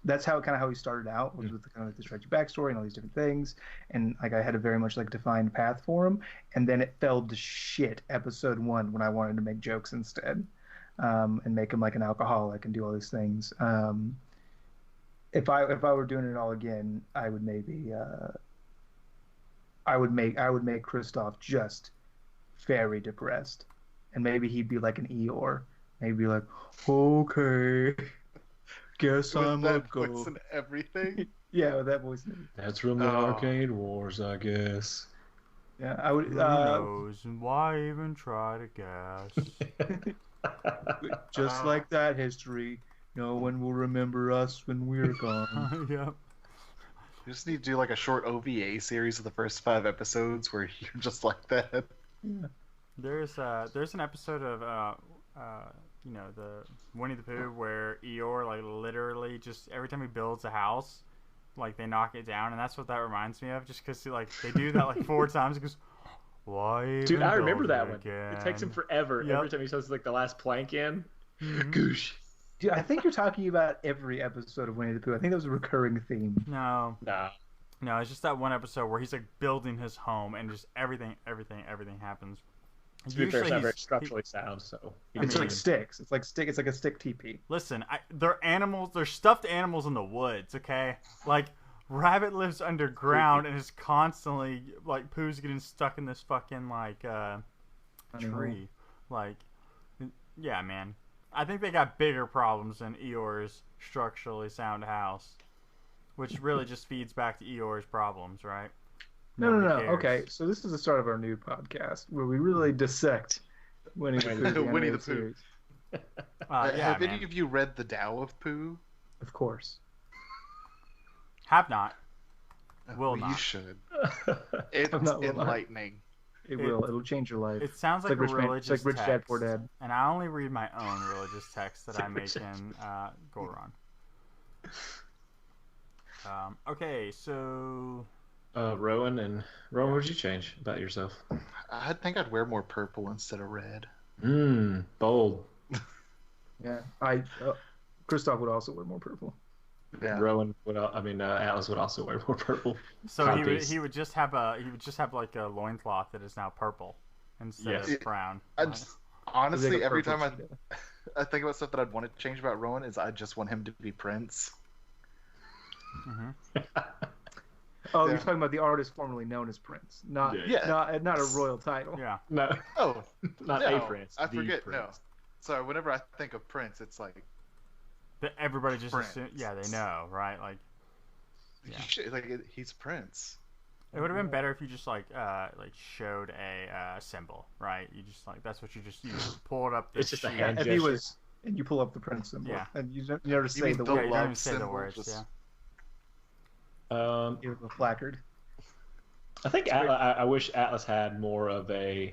that's how he started out, was with kind of this tragic backstory and all these different things. And like I had a very much like defined path for him. And then it fell to shit episode 1 when I wanted to make jokes instead, and make him like an alcoholic and do all these things. If I were doing it all again, I would maybe. I would make Christoph just very depressed, and maybe he'd be like an Eeyore, maybe like, okay, guess I'm a go. Voice and everything. Yeah, with that voice. That's from the Arcade Wars, I guess. Yeah, I would. Who knows? Why even try to guess? Just like that history, no one will remember us when we're gone. Yep. You just need to do like a short OVA series of the first 5 episodes where you're just like that. Yeah. There's an episode of the Winnie the Pooh where Eeyore like literally just every time he builds a house, like they knock it down, and that's what that reminds me of. Just because like they do that like 4 times, because why? Dude, even I remember build that it one. again? It takes him forever. Yep. Every time he shows like the last plank in. Mhm. Goosh. Dude, I think you're talking about every episode of Winnie the Pooh. I think that was a recurring theme. No, Nah. it's just that one episode where he's like building his home, and just everything happens. To be fair, it's not Usually very structurally sound, so. It's mean- like sticks. It's like a stick teepee. Listen, they're animals. They're stuffed animals in the woods. Okay, like Rabbit lives underground and is constantly like Pooh's getting stuck in this fucking like tree. Like, yeah, man. I think they got bigger problems than Eeyore's structurally sound house, which really just feeds back to Eeyore's problems, right? No. Nobody cares. Okay, so this is the start of our new podcast where we really dissect Winnie the Pooh. the Winnie the animated Pooh. series. Yeah, Have man. any of you read The Tao of Pooh? Of course. Have not. Will You not. should. It's I'm not will not. enlightening. It will. It'll change your life. It sounds It's like, like a Rich, religious it's like Rich Dad text, Poor Dad. and I only read my own religious text that It's I like make Rich Dad. in Goron. Okay, so Rowan, what would you change about yourself? I think I'd wear more purple instead of red. Bold. Yeah. Kristoff would also wear more purple. Yeah. Rowan would. Atlas would also wear more purple. so Copies. he would just have like a loincloth that is now purple instead Yes. of brown. I just, honestly, Like a every purple time cheetah. I think about stuff that I'd want to change about Rowan is I just want him to be Prince. Oh, Yeah. you're talking about the artist formerly known as Prince, not Yeah. not a royal title. Yeah. No, Oh, not no, a prince. I the forget. prince. No, sorry. Whenever I think of Prince, it's like That everybody just Prince. they know, right? Like Yeah. he's Prince. it would have been better if you just like showed a symbol, right? You just like that's what you pull it up. It's just a sheet. hand If he gesture. was, and you pull up the Prince symbol, Yeah. and you never say mean the the Yeah, word. you don't even love say the symbol, words. just- Yeah. You have a placard. I think I wish Atlas had more of a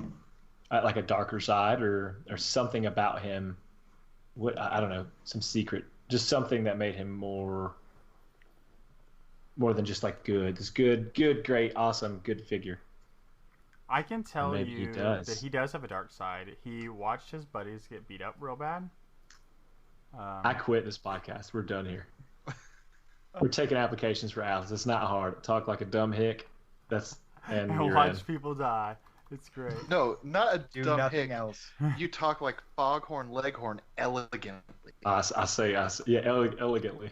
like a darker side or something about him. What I don't know, some secret, just something that made him more than just like good. This good, great, awesome, good figure. I can tell maybe he you does. that he does have a dark side. He watched his buddies get beat up real bad. I quit this podcast. We're done here. We're taking applications for Atlas. It's not hard. Talk like a dumb hick. And and you're watch in. people die. It's great. No, not a Do dumb nothing hick. else. You talk like Foghorn Leghorn elegantly. I say, elegantly.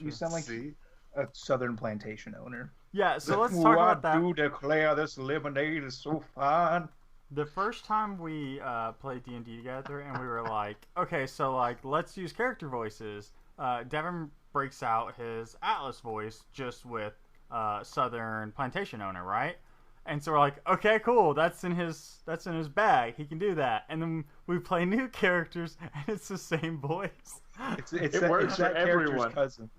You sound like See? a southern plantation owner. Yeah, so let's talk about that. I do declare this lemonade is so fine. The first time we played D&D together, and we were like, okay, so like let's use character voices. Devin breaks out his Atlas voice just with southern plantation owner, right? And so we're like, okay, cool, that's in his bag. He can do that. And then we play new characters, and it's the same voice. It works it's for that character's everyone. cousin.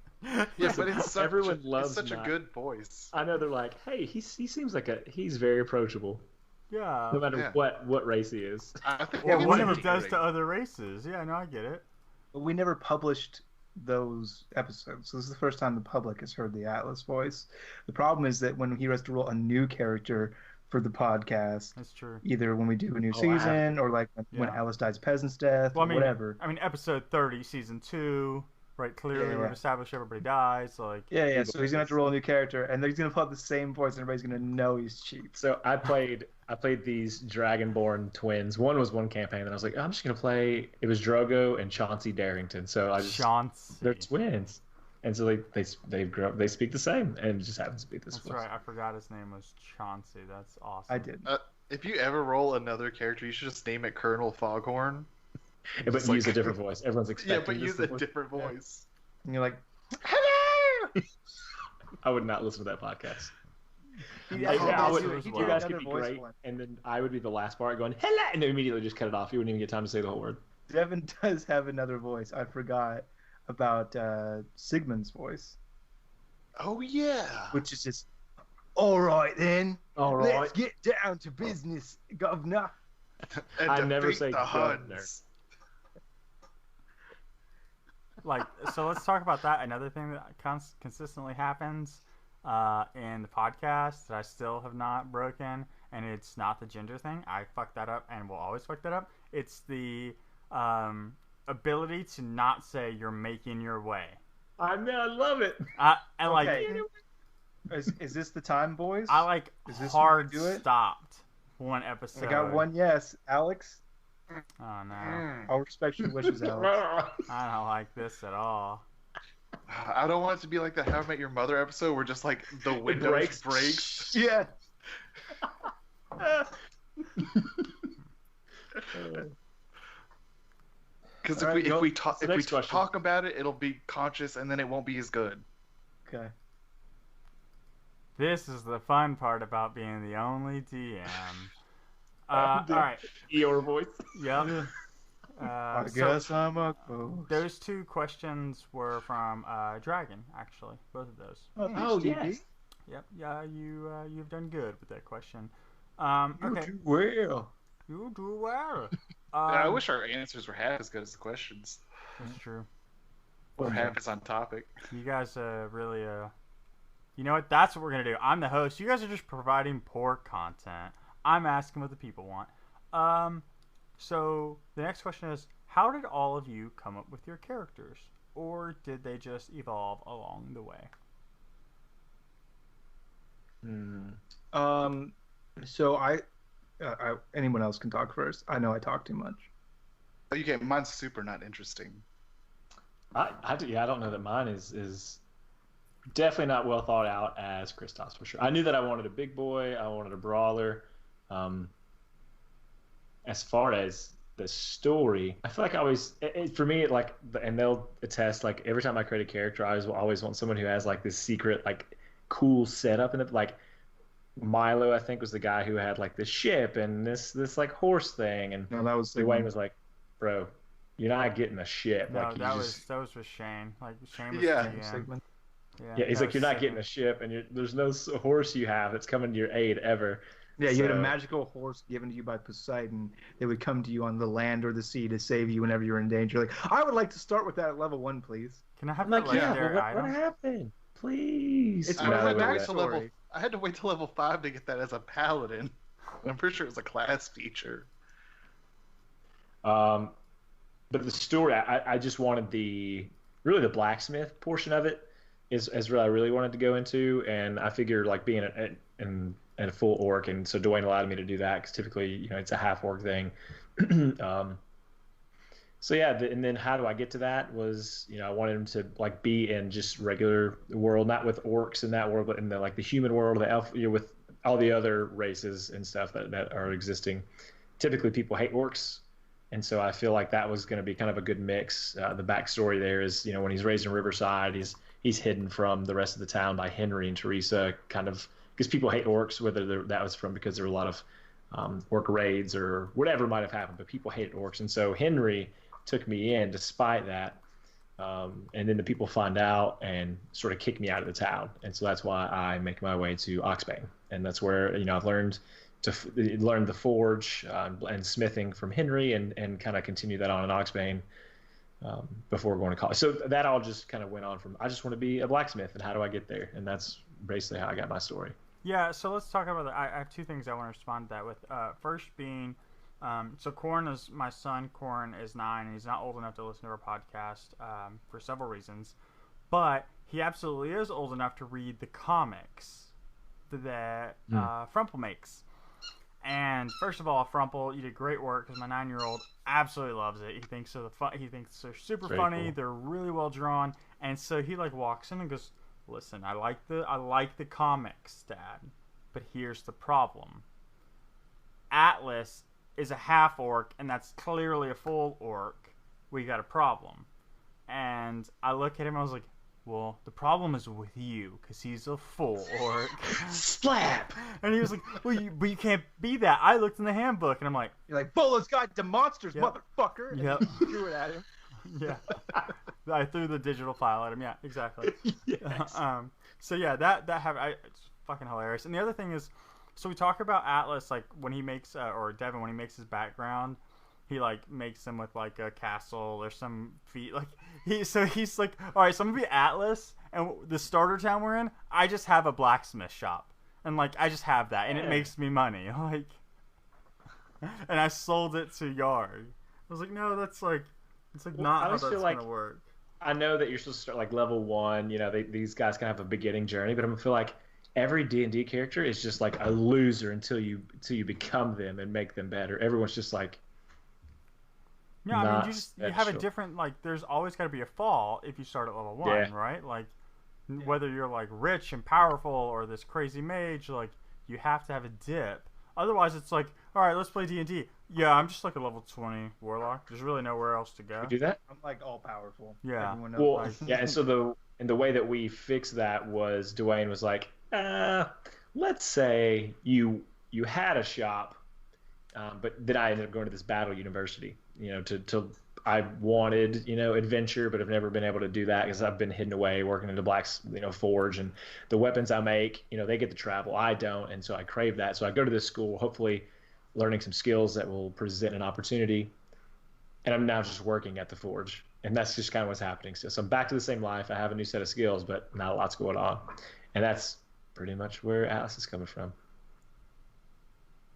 Yeah, but it's such, Everyone loves it's such a Matt. good voice. I know they're like, hey, he seems like he's very approachable, Yeah. no matter Yeah. what race he is. I think Yeah, it's One never of them does great. to other races. Yeah, no, I get it. But we never published those episodes. So this is the first time the public has heard the Atlas voice. The problem is that when he has to roll a new character for the podcast, That's true. either when we do a new Oh, season or like when Yeah. Alice dies peasant's death Well, I or mean, whatever. episode 30, season 2, right? Clearly, Yeah. we've established everybody dies. Like, Yeah. So he's gonna have to roll a new character, and then he's gonna put the same voice, and everybody's gonna know he's cheap. So I played these Dragonborn twins. One was one campaign, and I was like, I'm just gonna play. It was Drogo and Chauncey Darrington. So I just Chauncey. they're twins, and so they grew up. They speak the same, and just happen to speak this That's voice. right. I forgot his name was Chauncey. That's awesome. I did. If you ever roll another character, you should just name it Colonel Foghorn. Yeah, but Just use like- a different voice. Everyone's Yeah, expecting. but this use a voice. different voice. And you're like, Hello. I would not listen to that podcast. He I actually would, did as he well. you did guys could another be voice great, one. and then I would be the last part going hello, and then immediately just cut it off. You wouldn't even get time to say the whole word. Devin does have another voice. I forgot about Sigmund's voice, Oh yeah. which is just, all right then, All let's right. get down to business, governor. And I never defeat say the governor. Huns. Like, so let's talk about that. Another thing that consistently happens in the podcast that I still have not broken, and it's not the gender thing. I fucked that up and will always fuck that up. It's the ability to not say you're making your way. I love it. And like, Okay. Is this the time, boys? I like Is this hard when we do it? stopped one episode. I got one yes. Alex, Oh no, I'll respect your wishes, Alex. I don't like this at all. I don't want it to be like the How I Met Your Mother episode where just like the windows breaks. Yeah. Because All right, if go- we talk the if we next question. talk about it, it'll be conscious and then it won't be as good. Okay. This is the fun part about being the only DM. All right. Your voice. Yep. I So guess I'm a ghost. those two questions were from Dragon, actually. Both of those. Oh, yes. Yep. Yeah, you've done good with that question. You Okay. do well. You do well. Yeah, I wish our answers were half as good as the questions, That's true. or half as on topic. You guys really you know what? That's what we're gonna do. I'm the host. You guys are just providing poor content. I'm asking what the people want. So the next question is, how did all of you come up with your characters, or did they just evolve along the way? So I anyone else can talk first. I know I talk too much. Oh, you get mine's super not interesting. I don't know that mine is definitely not well thought out as Christos for sure. I knew that I wanted a big boy. I wanted a brawler. As far as the story, I feel like I always, for me, like, and they'll attest, like, every time I create a character, I always want someone who has, like, this secret, like, cool setup in it. Like, Milo, I think, was the guy who had, like, this ship and this like, horse thing. And No, that was Dwayne was like, bro, you're not getting a ship. No, like, you that just... was with Shane. Like Shane was Yeah. the GM. Sigmund. Yeah, he's that like, you're was not Sigmund. getting a ship, and there's no horse you have that's coming to your aid ever. Yeah, you had a So- magical horse given to you by Poseidon. They would come to you on the land or the sea to save you whenever you're in danger. Like, I would like to start with that at level 1, please. Can I have I'm that like, yeah, legendary but what item? happened? Please. It's I my had, to backstory. wait till level, I had to wait till level 5 to get that as a paladin. I'm pretty sure it was a class feature. But the story, I just wanted the blacksmith portion of it is what I really wanted to go into, and I figured like being a full orc, and so Dwayne allowed me to do that because typically it's a half orc thing. So yeah, and then how do I get to that was I wanted him to like be in just regular world, not with orcs in that world, but in the human world, the elf, with all the other races and stuff that are existing. Typically, people hate orcs. And so I feel like that was going to be kind of a good mix. The backstory there is, when he's raised in Riverside, he's hidden from the rest of the town by Henry and Teresa, kind of because people hate orcs, whether that was because there were a lot of orc raids or whatever might have happened, but people hated orcs. And so Henry took me in despite that. And then the people find out and sort of kick me out of the town. And so that's why I make my way to Oxbane. And that's where, I've learned the forge and smithing from Henry and kind of continue that on in Oxbane before going to college. So that all just kind of went on from, I just want to be a blacksmith, and how do I get there? And that's basically how I got my story. Yeah, so let's talk about that. I have two things I want to respond to that with. First being, so Corin is my son. Corin is 9, and he's not old enough to listen to our podcast for several reasons. But he absolutely is old enough to read the comics that Frumple makes. And first of all, Frumple, you did great work because my 9-year-old absolutely loves it. He thinks he thinks they're super Very funny. cool. They're really well drawn, and so he walks in and goes, "Listen, I like the comics, Dad, but here's the problem. Atlas is a half orc, and that's clearly a full orc. We got a problem." And I look at him, I was like, well, the problem is with you, because he's a full orc. Slap! And he was like, well, but you can't be that. I looked in the handbook, and I'm like, You're like, Bolo's Guide to Monsters, Yep. motherfucker. And Yep. you threw it at him. yeah. I threw the digital file at him. Yeah, exactly. Yes. So yeah, it's fucking hilarious. And the other thing is, so we talk about Atlas, like when he makes, or Devin, when he makes his background, he like makes them with like a castle or some feat. Like he's like, all right, so I'm gonna be Atlas, and the starter town we're in, I just have a blacksmith shop, and like I just have that, and it makes me money. Like, and I sold it to Yard. I was like, no, that's like, it's like not how that's gonna work. I know that you're supposed to start like level 1. You know, these guys can have a beginning journey, but I feel like every D&D character is just like a loser until you become them and make them better. Everyone's just like, yeah, I mean, you have a different, like, there's always got to be a fall if you start at level 1, right? Like, whether you're like rich and powerful or this crazy mage, like, you have to have a dip. Otherwise, it's like, all right, let's play D&D. Yeah, I'm just like a level 20 warlock. There's really nowhere else to go. you do that? I'm like all powerful. Yeah. Everyone knows Well, like, yeah, and so the way that we fixed that was Dwayne was like, let's say you had a shop, but then I ended up going to this battle university, you know, to I wanted, you know, adventure, but I've never been able to do that because I've been hidden away working in the Black's, you know, forge, and the weapons I make, you know, they get to travel, I don't, and so I crave that. So I go to this school, hopefully learning some skills that will present an opportunity, and I'm now just working at the forge, and that's just kind of what's happening. So I'm back to the same life. I have a new set of skills, but not a lot's going on, and that's pretty much where Atlas is coming from.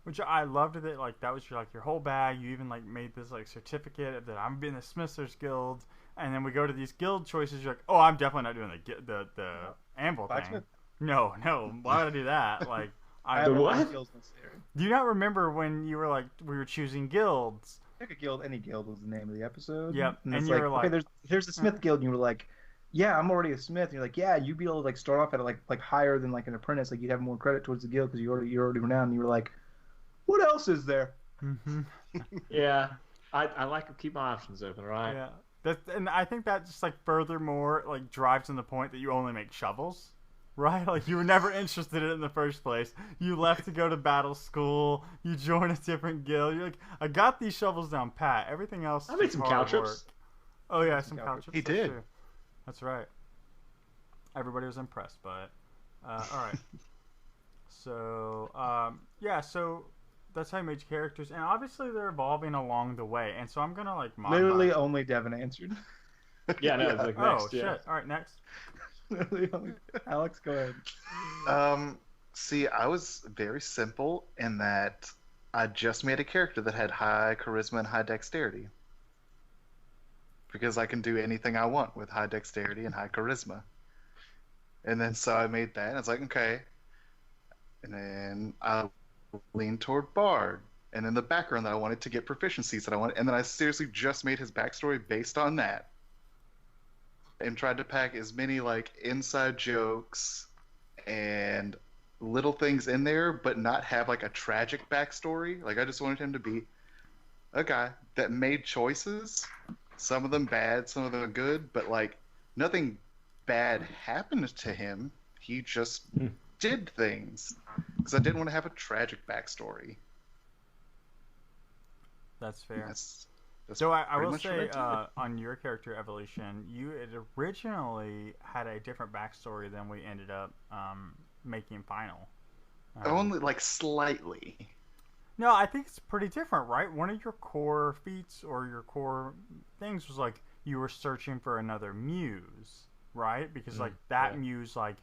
Which I loved that, like, that was your whole bag. You even like made this like certificate that I'm in the Smithers Guild, and then we go to these guild choices. You're like, oh, I'm definitely not doing the anvil thing. No, why would I do that? Like, I have what? skills necessary. Do you not remember when you were like we were choosing guilds? Pick a guild. Any guild was the name of the episode. Yep, And and it's you like, were like, okay, here's the Smith Guild, and you were like, yeah, I'm already a smith. And you're like, yeah, you'd be able to like start off at like higher than like an apprentice. Like you'd have more credit towards the guild because you're already renowned. And you were like, what else is there? Mm-hmm. Yeah, I like to keep my options open, right? Yeah, and I think that just like furthermore like drives in the point that you only make shovels, right? Like you were never interested in it in the first place. You left to go to battle school. You join a different guild. You're like, I got these shovels down pat. Everything else. I made some hard cow work. trips. Oh yeah, some cow trips. He That's did. true. That's right. Everybody was impressed by it. All right. So yeah, so that's how you made your characters, and obviously they're evolving along the way. And so I'm gonna like modify. Literally only Devin answered. Yeah, no, it's like next. Oh yeah. shit! All right, next. Literally only. Alex, go ahead. See, I was very simple in that I just made a character that had high charisma and high dexterity. Because I can do anything I want with high dexterity and high charisma. And then so I made that, and I was like, okay. And then I leaned toward Bard. And then the background that I wanted to get proficiencies that I wanted. And then I seriously just made his backstory based on that. And tried to pack as many like inside jokes and little things in there, but not have like a tragic backstory. Like I just wanted him to be a guy that made choices, some of them bad, some of them good, but like nothing bad happened to him. He just did things because I didn't want to have a tragic backstory. That's fair. That's So I pretty will much what say I did. on your character evolution, you had originally had a different backstory than we ended up making final. Only like slightly. No, I think it's pretty different, right? One of your core feats or your core things was like you were searching for another muse, right? Because like that muse, like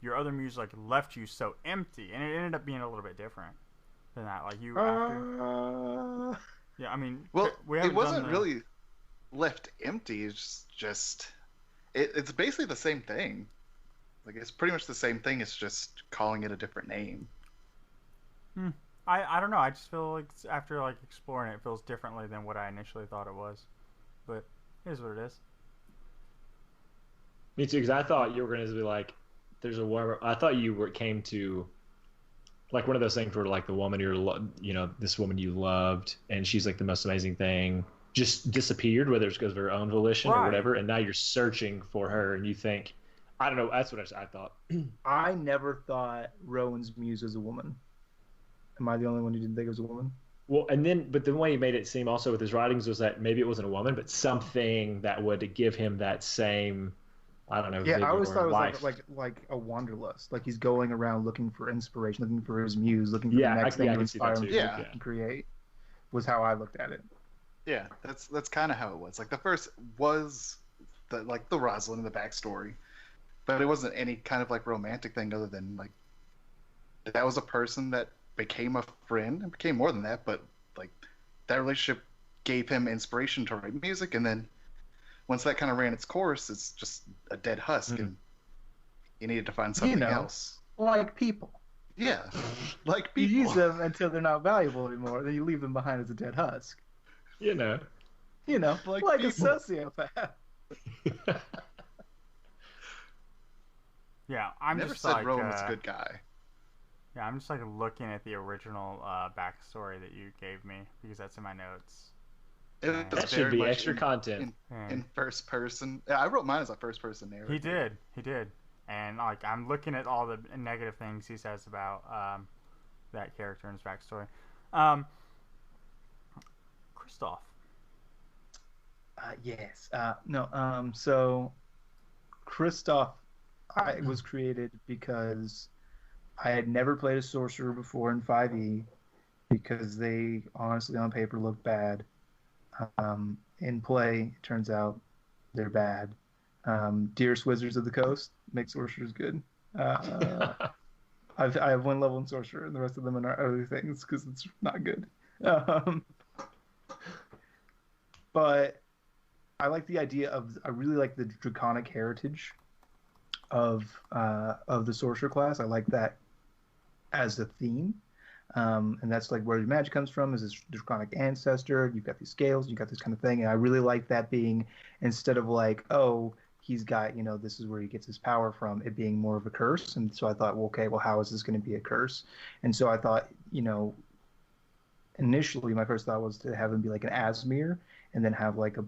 your other muse, like left you so empty, and it ended up being a little bit different than that. Like you after. Yeah, I mean, Well, we it haven't wasn't done really left empty. It's just it's basically the same thing. Like it's pretty much the same thing. It's just calling it a different name. I don't know. I just feel like after like exploring it, it feels differently than what I initially thought it was. But it is what it is. Me too, because I thought you were going to be like, there's a woman. I thought came to like one of those things where like the woman you know, this woman you loved, and she's like the most amazing thing, just disappeared, whether it's because of her own volition or Right. whatever, and now you're searching for her, and you think, I don't know. That's what I thought. I never thought Rowan's muse was a woman. Am I the only one who didn't think it was a woman? Well, but the way he made it seem also with his writings was that maybe it wasn't a woman, but something that would give him that same, I don't know, Yeah, vigor I always or thought it was life. like a wanderlust. Like he's going around looking for inspiration, looking for his muse, looking for Yeah, the next I thing to can see that inspire him too. Yeah. to create. Was how I looked at it. Yeah, that's kind of how it was. Like the first was the Rosalind, the backstory, but it wasn't any kind of like romantic thing other than like that was a person that became a friend and became more than that. But like that relationship gave him inspiration to write music, and then once that kind of ran its course, it's just a dead husk, and you needed to find something else. Like people. Yeah, like You people. use them until they're not valuable anymore. Then you leave them behind as a dead husk. You know. Like Like a people. sociopath. Yeah, I'm Never just said like Rowan was a good guy. yeah, I'm just like looking at the original backstory that you gave me because that's in my notes. It was That should very be much extra content. in first person. Yeah, I wrote mine as a first person narrative. He did, and like I'm looking at all the negative things he says about that character and his backstory. Christoph. Yes. No. So, Kristoff, I was created because I had never played a sorcerer before in 5e because they honestly on paper look bad. In play, it turns out they're bad. Dearest Wizards of the Coast make sorcerers good. I have one level in sorcerer, and the rest of them are other things because it's not good. But I like the idea of. I really like the draconic heritage of the sorcerer class. I like that as a theme, and that's like where the magic comes from. Is this draconic ancestor? You've got these scales. You've got this kind of thing, and I really like that being instead of like, oh, he's got this is where he gets his power from. It being more of a curse, and so I thought, well, okay, well, how is this going to be a curse? And so I thought, initially my first thought was to have him be like an Asmir, and then have like a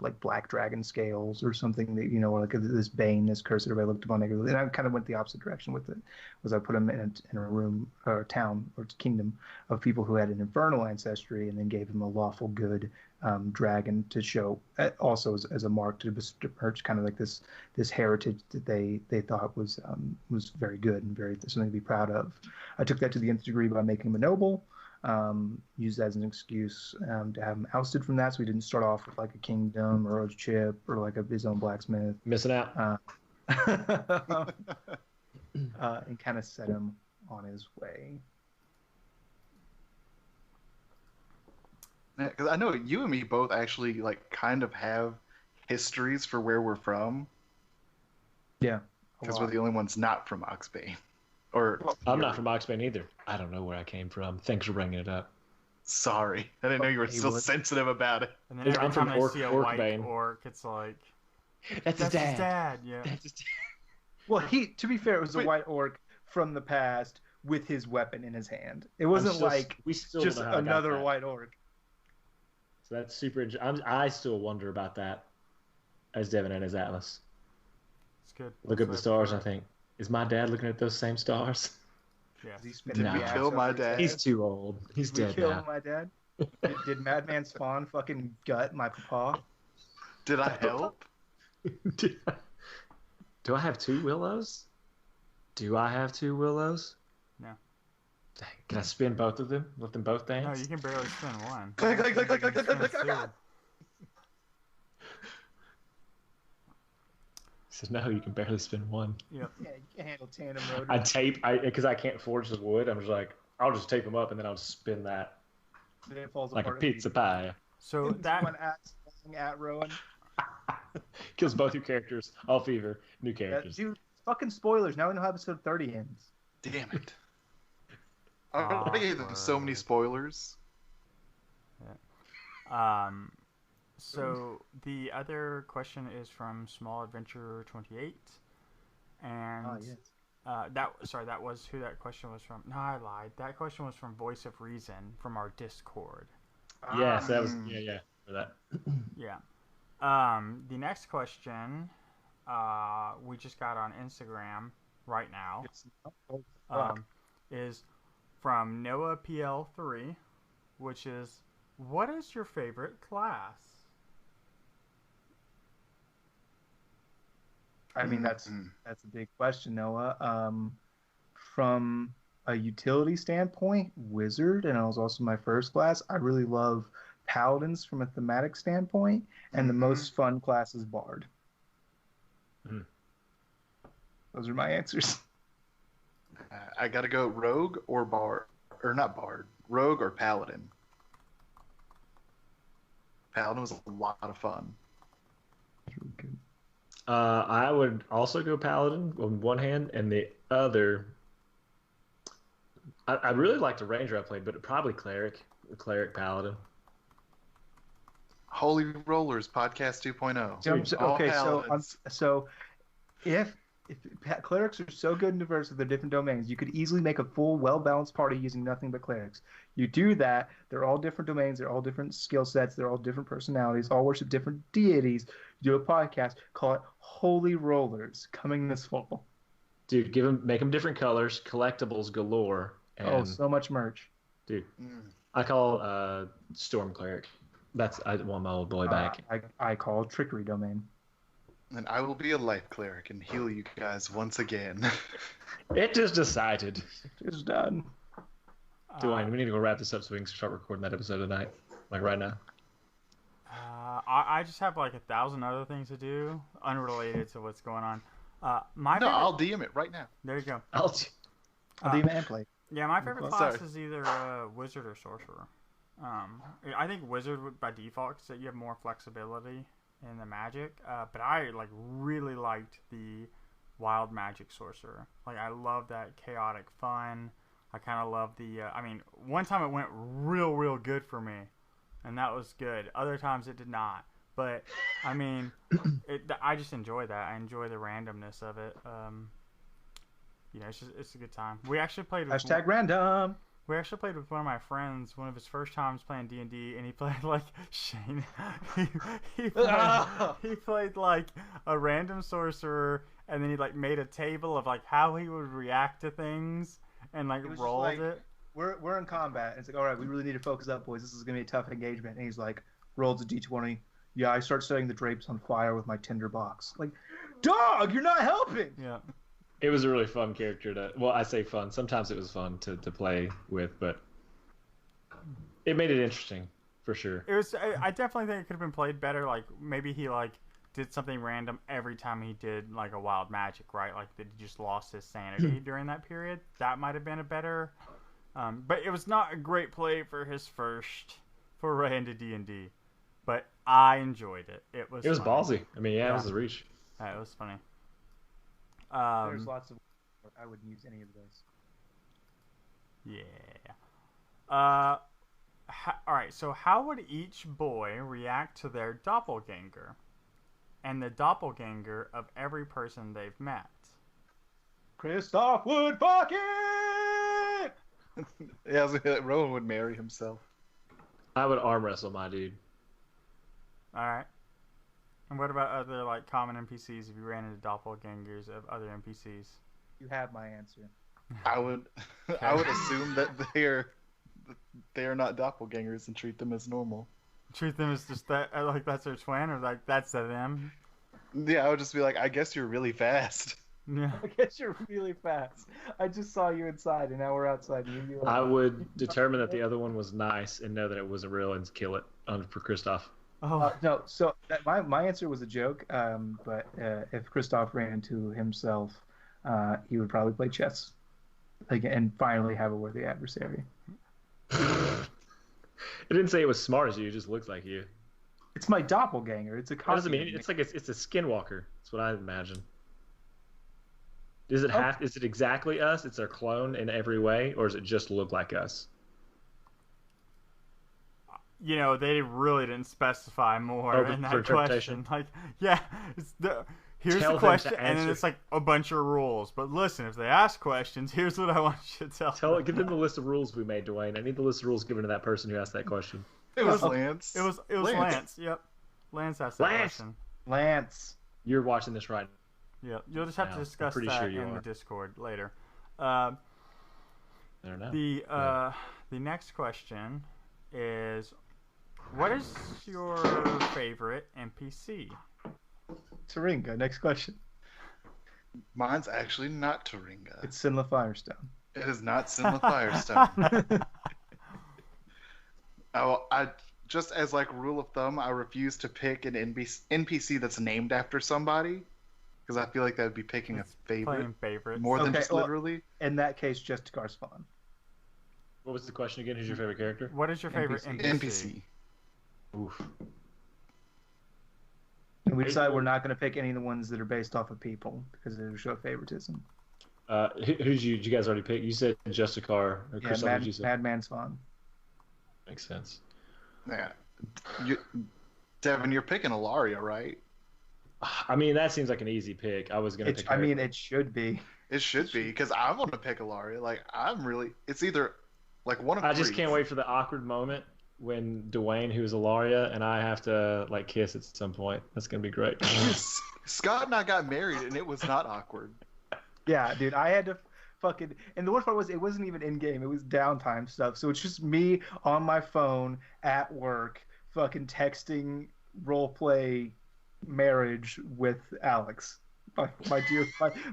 like black dragon scales or something that or like this bane, this curse that everybody looked upon negatively. And I kind of went the opposite direction with it. Was I put him in a room or a town or kingdom of people who had an infernal ancestry, and then gave him a lawful good dragon to show also as a mark to perch kind of like this heritage that they thought was very good and very something to be proud of. I took that to the nth degree by making him a noble. Used that as an excuse to have him ousted from that, so he didn't start off with like a kingdom or a chip or like his own blacksmith. Missing out. And kind of set him on his way. Because I know you and me both actually like kind of have histories for where we're from. Yeah, Because we're the only ones not from Oxbane. Or I'm not from Oxbane either. I don't know where I came from. Thanks for bringing it up. Sorry, I didn't know you were so sensitive about it. And then every I'm from time I see a white Orkbane. orc, it's like That's that's his his dad. dad. Yeah. That's his dad. Well, to be fair, it was a Wait. white orc from the past with his weapon in his hand. It wasn't like we still just don't know how I got another that. white orc. So that's super. I still wonder about that as Devin and as Atlas. It's good. Look at the stars and I think, is my dad looking at those same stars? Yeah. Is he spit Did the we axe kill over my his dad? head? He's too old. He's Did we dead kill now. my dad? Did Madman Spawn fucking gut my papa? Did I help? Do I have two willows? Do I have two willows? No. Dang, can I spin both of them? Let them both No, dance? you can barely spin one. Click, click, click, click, click, click, click, click, Spin click. two. He says, no, you can barely spin one. Yep. Yeah, you can't handle tandem rotor. I tape, because I can't forge the wood, I'm just like, I'll just tape them up and then I'll just spin that Then it falls like a apart. pizza pie. So It's that one axe falling at Rowan. Kills both your characters. All fever. New That, characters. dude, fucking spoilers. Now we know how episode 30 ends. Damn it. I already gave them so many spoilers. So the other question is from Small Adventure 28, and Oh, yes. that was who that question was from. No, I lied. That question was from Voice of Reason from our Discord. Yes, that was, yeah. for that. Yeah. The next question, we just got on Instagram right now, is from Noah PL3, which is, what is your favorite class? I mean, that's a big question, Noah. From a utility standpoint, Wizard, and it was also my first class. I really love Paladins from a thematic standpoint, and the most fun class is Bard. Those are my answers. I gotta go Rogue or Bard, or not Bard, Rogue or Paladin. Paladin was a lot of fun. I would also go Paladin on one hand, and the other, I really liked the Ranger I played, but probably Cleric Paladin. Holy Rollers Podcast 2.0. Okay, so if clerics are so good and diverse with their different domains, you could easily make a full, well-balanced party using nothing but clerics. You do that, they're all different domains, they're all different skill sets, they're all different personalities, all worship different deities. You do a podcast, call it Holy Rollers, coming this fall. Dude, make them different colors, collectibles galore. And, so much merch. Dude, I call Storm Cleric. I want my old boy back. I call Trickery Domain. And I will be a life cleric and heal you guys once again. It is decided. It's done. Dwayne, we need to go wrap this up so we can start recording that episode tonight. Like right now. I just have like 1,000 other things to do, unrelated to what's going on. I'll DM it right now. There you go. I'll DM it and play. Yeah, my favorite class is either Wizard or Sorcerer. I think Wizard by default, because you have more flexibility in the magic, but I really liked the Wild Magic Sorcerer. I love that chaotic fun. I kind of love the one time it went real good for me, and that was good. Other times it did not, but I just enjoy that. I enjoy the randomness of it. It's a good time. We actually played with #random. We actually played with one of my friends, one of his first times playing D&D, and he played Shane. He played a random sorcerer, and then he made a table of how he would react to things, and rolled it. We're in combat. And it's all right, we really need to focus up, boys. This is gonna be a tough engagement. And he's rolls a d20. Yeah, I start setting the drapes on fire with my tinder box. Dog, you're not helping. Yeah. It was a really fun character I say fun. Sometimes it was fun to play with, but it made it interesting for sure. It was. I definitely think it could have been played better. Maybe he did something random every time he did a wild magic, right? That he just lost his sanity during that period. That might have been a better. But it was not a great play for his first foray into D&D. But I enjoyed it. It was ballsy. It was the reach. Yeah, it was funny. There's lots of. I wouldn't use any of those. Yeah. All right. So, how would each boy react to their doppelganger, and the doppelganger of every person they've met? Christoph Woodbucket. Yeah, Rowan would marry himself. I would arm wrestle my dude. All right. And what about other common NPCs if you ran into doppelgangers of other NPCs? You have my answer. I would assume that they are not doppelgangers and treat them as normal. Treat them as just that that's their twin, or that's them? Yeah, I would just be I guess you're really fast. Yeah. I guess you're really fast. I just saw you inside, and now we're outside. I would determine that the other one was nice and know that it wasn't real and kill it for Christoph. Oh no! So my answer was a joke. But if Christoph ran into himself, he would probably play chess, and finally have a worthy adversary. It didn't say it was smart as you; it just looks like you. It's my doppelganger. It's a. What does it mean? It's it's a skinwalker. That's what I imagine. Does it have? Is it exactly us? It's our clone in every way, or does it just look like us? They really didn't specify more in that question. Here's the question, and then it's a bunch of rules. But listen, if they ask questions, here's what I want you to tell them. Give them the list of rules we made, Dwayne. I need the list of rules given to that person who asked that question. It was Lance. It was Lance. Yep. Lance asked that question. Lance. You're watching this right Yeah, you'll just have to discuss pretty that sure you in the are. Discord later. I don't know. The next question is, what is your favorite NPC? Taringa. Next question. Mine's actually not Taringa. It's Sinla Firestone. It is not Sinla Firestone. I just as like rule of thumb, I refuse to pick an NPC that's named after somebody because I feel like that would be picking a favorite Playing favorites. more than Okay, just well- literally. In that case, just Garsfon. What was the question again? Who's your favorite character? What is your favorite NPC? NPC? Oof. And we decided we're not going to pick any of the ones that are based off of people because it would show favoritism. Did you guys already pick? You said Justicar. Or Yeah, Chris, what did you say? Madman Swan. Makes sense. Yeah, Devin, you're picking Alaria, right? I mean, that seems like an easy pick. I was gonna pick. I mean, it should be. It should be because I want to pick Alaria. Like I'm really, it's either like one of. I just three. can't wait for the awkward moment when Dwayne, who's Alaria, and I have to like kiss at some point. That's gonna be great. Scott and I got married, and it was not awkward. Yeah, dude, I had to fucking. And the worst part was it wasn't even in game; it was downtime stuff. So it's just me on my phone at work, fucking texting roleplay marriage with Alex,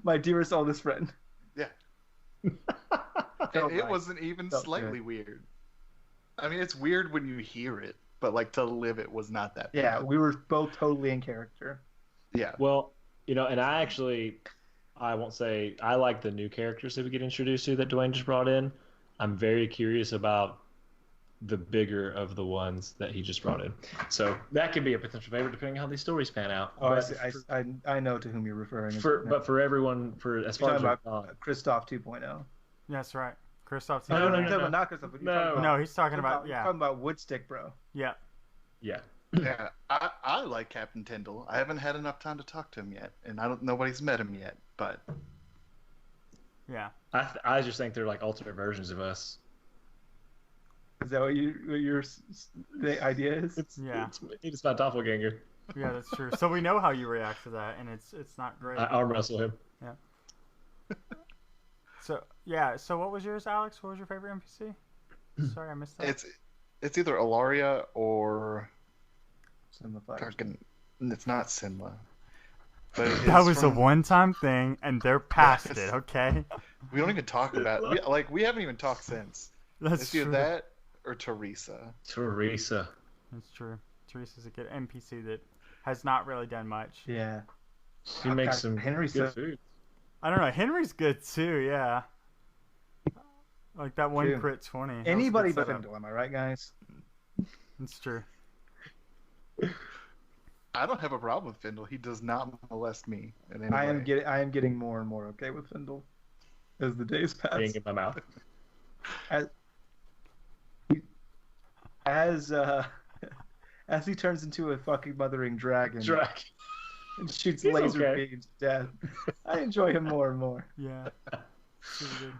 my dearest oldest friend. Yeah. Felt And it right. wasn't even Felt slightly good. weird. I mean, it's weird when you hear it, but like to live it was not that. Yeah, bad. we were both totally in character. Yeah. Well, and I won't say I like the new characters that we get introduced to that Dwayne just brought in. I'm very curious about the bigger of the ones that he just brought in. So that could be a potential favorite depending on how these stories pan out. Oh, But I know to whom you're referring. but for everyone, as You're far as talking I'm about Christoph 2.0. That's right. Christoph. No, No, no, you're talking no. about not Christoph. But you're No. talking about, No, he's talking about you're yeah, talking about Woodstick, bro. yeah. yeah. Yeah. I like Captain Tyndall. I haven't had enough time to talk to him yet, and nobody's met him yet. But Yeah. I just think they're like ultimate versions of us. Is that what the idea is? Yeah. It's my doppelganger. Yeah, that's true. So we know how you react to that, and it's not great. I arm wrestle him. So yeah. So what was yours, Alex? What was your favorite NPC? Sorry, I missed that. it's either Alaria or Cinema Fire. fucking. It's not Sinla. But That it's was a from- one-time thing, and they're past Yes. it. Okay. We don't even talk about. We haven't even talked since. That's It's true. either that or Teresa. Teresa. That's true. Teresa's a good NPC that has not really done much. Yeah. He makes God, some Henry good said- food. I don't know. Henry's good too. Yeah. Like that one Dude, crit 20. That was a Anybody good but setup. Findle, am I right, guys? It's true. I don't have a problem with Findle. He does not molest me in any I way. am getting more and more okay with Findle as the days pass. Being in my mouth. As as he turns into a fucking mothering dragon Drac. and shoots He's laser okay. beams to death, I enjoy him more and more. Yeah. Super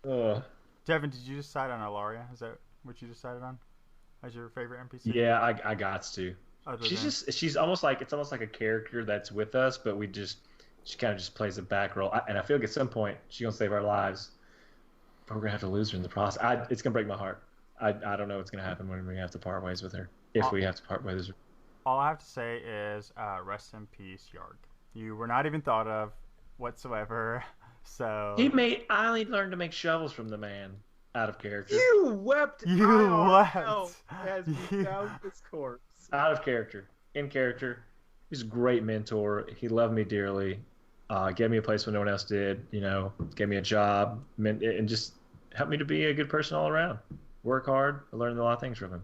good. Ugh. Devin, did you decide on Alaria? Is that what you decided on as your favorite NPC? Yeah, I got to. Other She's almost like a character that's with us, but she kind of just plays a back role. And I feel like at some point she's gonna save our lives, but we're gonna have to lose her in the process. It's gonna break my heart. I don't know what's gonna happen when we have to part ways with her. If we have to part ways with her. All I have to say is rest in peace, Yarg. You were not even thought of whatsoever. So I only learned to make shovels from the man out of character. You wept. You IRL wept. as we found this corpse. Out of character. In character. He's a great mentor. He loved me dearly. Gave me a place when no one else did. Gave me a job, and just helped me to be a good person all around. Work hard. I learned a lot of things from him.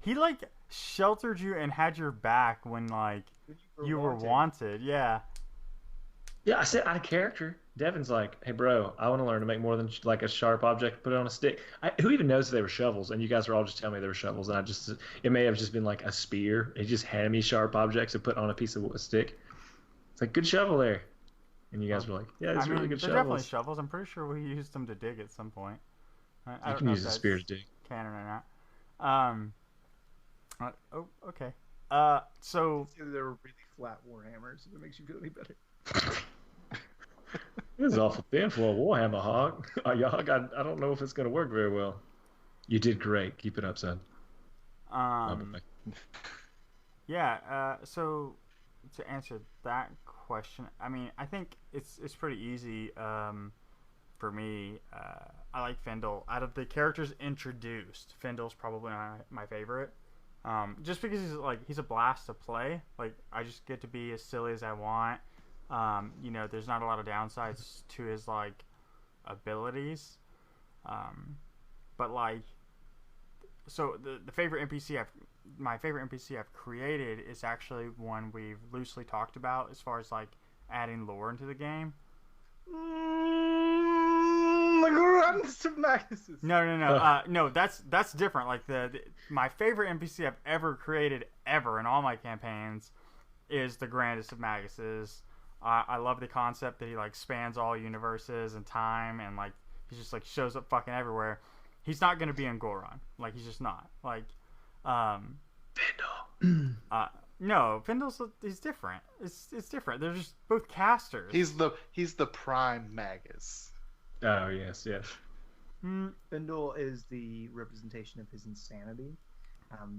he like sheltered you and had your back when like you were wanted. Yeah. Yeah, I said out of character. Devin's like, hey, bro, I want to learn to make more than like a sharp object, put it on a stick. Who even knows they were shovels? And you guys were all just telling me they were shovels. And it may have just been like a spear. He just handed me sharp objects and put on a piece of a stick. It's like, good shovel there. And you guys were like, yeah, these are really good they're definitely shovels. shovels. I'm pretty sure we used them to dig at some point. I You don't can know use if a spear to that's dig. canon or not. Oh, okay. So They were really flat Warhammers, if it makes you feel any better. This is awful thin for a Warhammer hog. Hog, I don't know if it's going to work very well. You did great. Keep it up, son. um, yeah. So to answer that question, I mean, I think it's pretty easy. For me, I like Findle. Out of the characters introduced, Findle's probably my favorite. Just because he's a blast to play. Like, I just get to be as silly as I want. There's not a lot of downsides to his like abilities. But like, so my favorite NPC I've created is actually one we've loosely talked about as far as like adding lore into the game. No, that's different. Like my favorite NPC I've ever created ever in all my campaigns is the grandest of Maguses. I love the concept that he like spans all universes and time, and like he just like shows up fucking everywhere. He's not gonna be in Goron. Like, he's just not. Like, Findle. No, he's different. It's different. They're just both casters. He's the prime Magus. Oh yes. Findle is the representation of his insanity,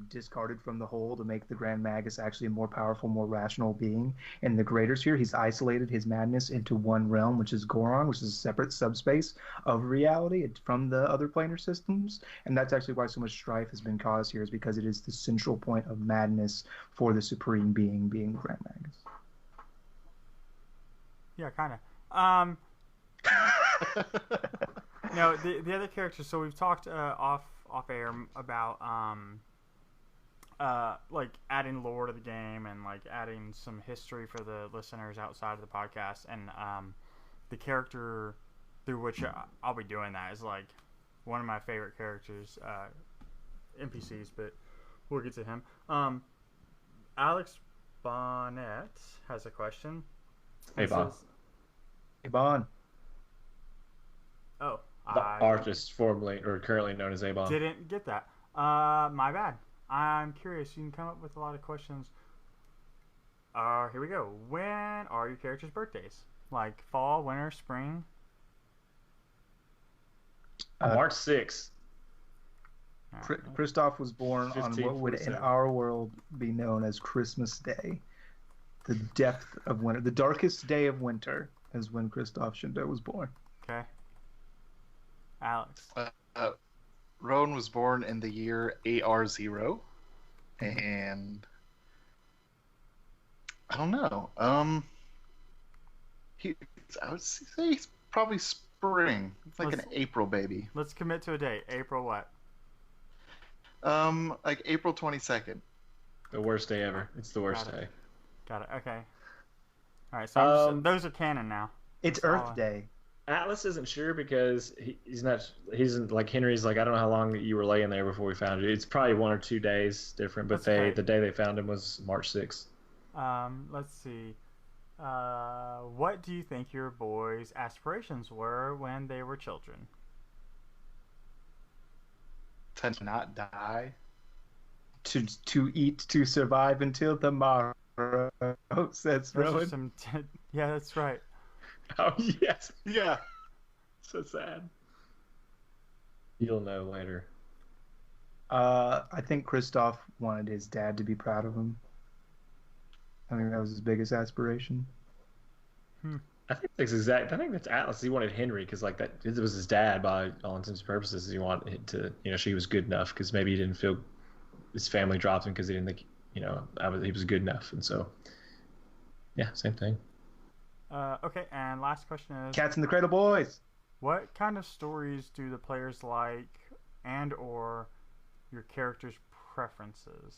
discarded from the whole to make the Grand Magus actually a more powerful, more rational being. In the Greater Sphere, he's isolated his madness into one realm, which is Goron, which is a separate subspace of reality from the other planar systems. And that's actually why so much strife has been caused here, is because it is the central point of madness for the supreme being the Grand Magus. Yeah, kind of. No, the other characters. So we've talked off air about like adding lore to the game and like adding some history for the listeners outside of the podcast, and the character through which I'll be doing that is like one of my favorite characters, NPCs, but we'll get to him. Alex Bonnet has a question. Hey, Bon. Hey, Bon. Oh, The artist formerly or currently known as Avon. Didn't get that. My bad. I'm curious. You can come up with a lot of questions. Here we go. When are your characters' birthdays? Like fall, winter, spring? March 6th. Christoph was born on what would in 1547. our world be known as Christmas Day. The depth of winter. The darkest day of winter is when Christoph Shindo was born. Okay. Alex. Rowan was born in the year AR0, and I don't know. I would say he's probably spring. It's like an April baby. Let's commit to a date. April what? Like April 22nd. The worst day ever. It's the worst day. Got it. Okay. All right. So those are canon now. It's Earth Day. Atlas isn't sure because he's like Henry's like, I don't know how long you were laying there before we found you. It's probably 1 or 2 days different, but the day they found him was March 6th. Let's see. What do you think your boys' aspirations were when they were children? To not die. To eat, to survive until tomorrow, says Rowan. Yeah, that's right. Oh, yes. Yeah. So sad. You'll know later. I think Christoph wanted his dad to be proud of him. I think that was his biggest aspiration. I think that's Atlas. He wanted Henry because like that it was his dad by all intents and purposes. He wanted to, she was good enough because maybe he didn't feel his family dropped him because he didn't think, he was good enough, and so yeah, same thing. Okay, and last question is... Cats in the Cradle Boys! What kind of stories do the players like, and or your characters' preferences?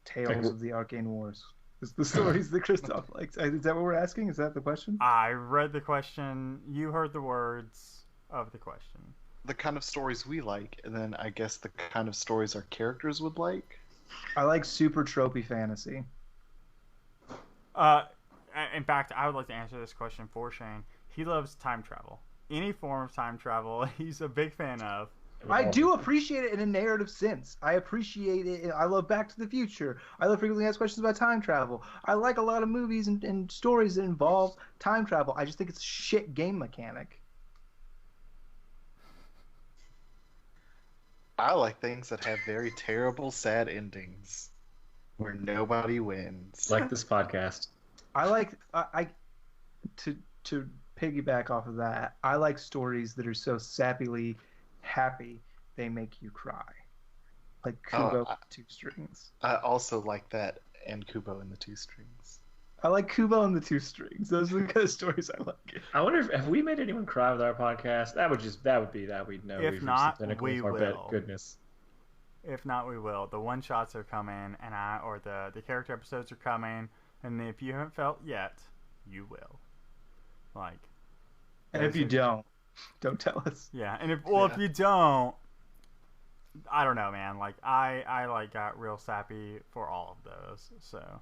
Tales of the Arcane Wars. It's the stories that Christoph likes. Is that what we're asking? Is that the question? I read the question. You heard the words of the question. The kind of stories we like, and then I guess the kind of stories our characters would like. I like super tropey fantasy. In fact, I would like to answer this question for Shane. He loves time travel. Any form of time travel, he's a big fan of. I do appreciate it in a narrative sense. I appreciate it. I love Back to the Future. I love frequently asked questions about time travel. I like a lot of movies and stories that involve time travel. I just think it's a shit game mechanic. I like things that have very terrible, sad endings where nobody wins. Like this podcast. I like to piggyback off of that. I like stories that are so sappily happy they make you cry, like Kubo and the Two Strings. I also like that, and Kubo and the Two Strings. I like Kubo and the Two Strings. Those are the kind of stories I like. I wonder if have we made anyone cry with our podcast? That would be that we'd know. If not, we of our will. Goodness. If not, we will. The one shots are coming, or the character episodes are coming, and if you haven't felt yet, you will. Like, and if you don't tell us. Yeah, and if you don't, I don't know, man. Like I like got real sappy for all of those. So,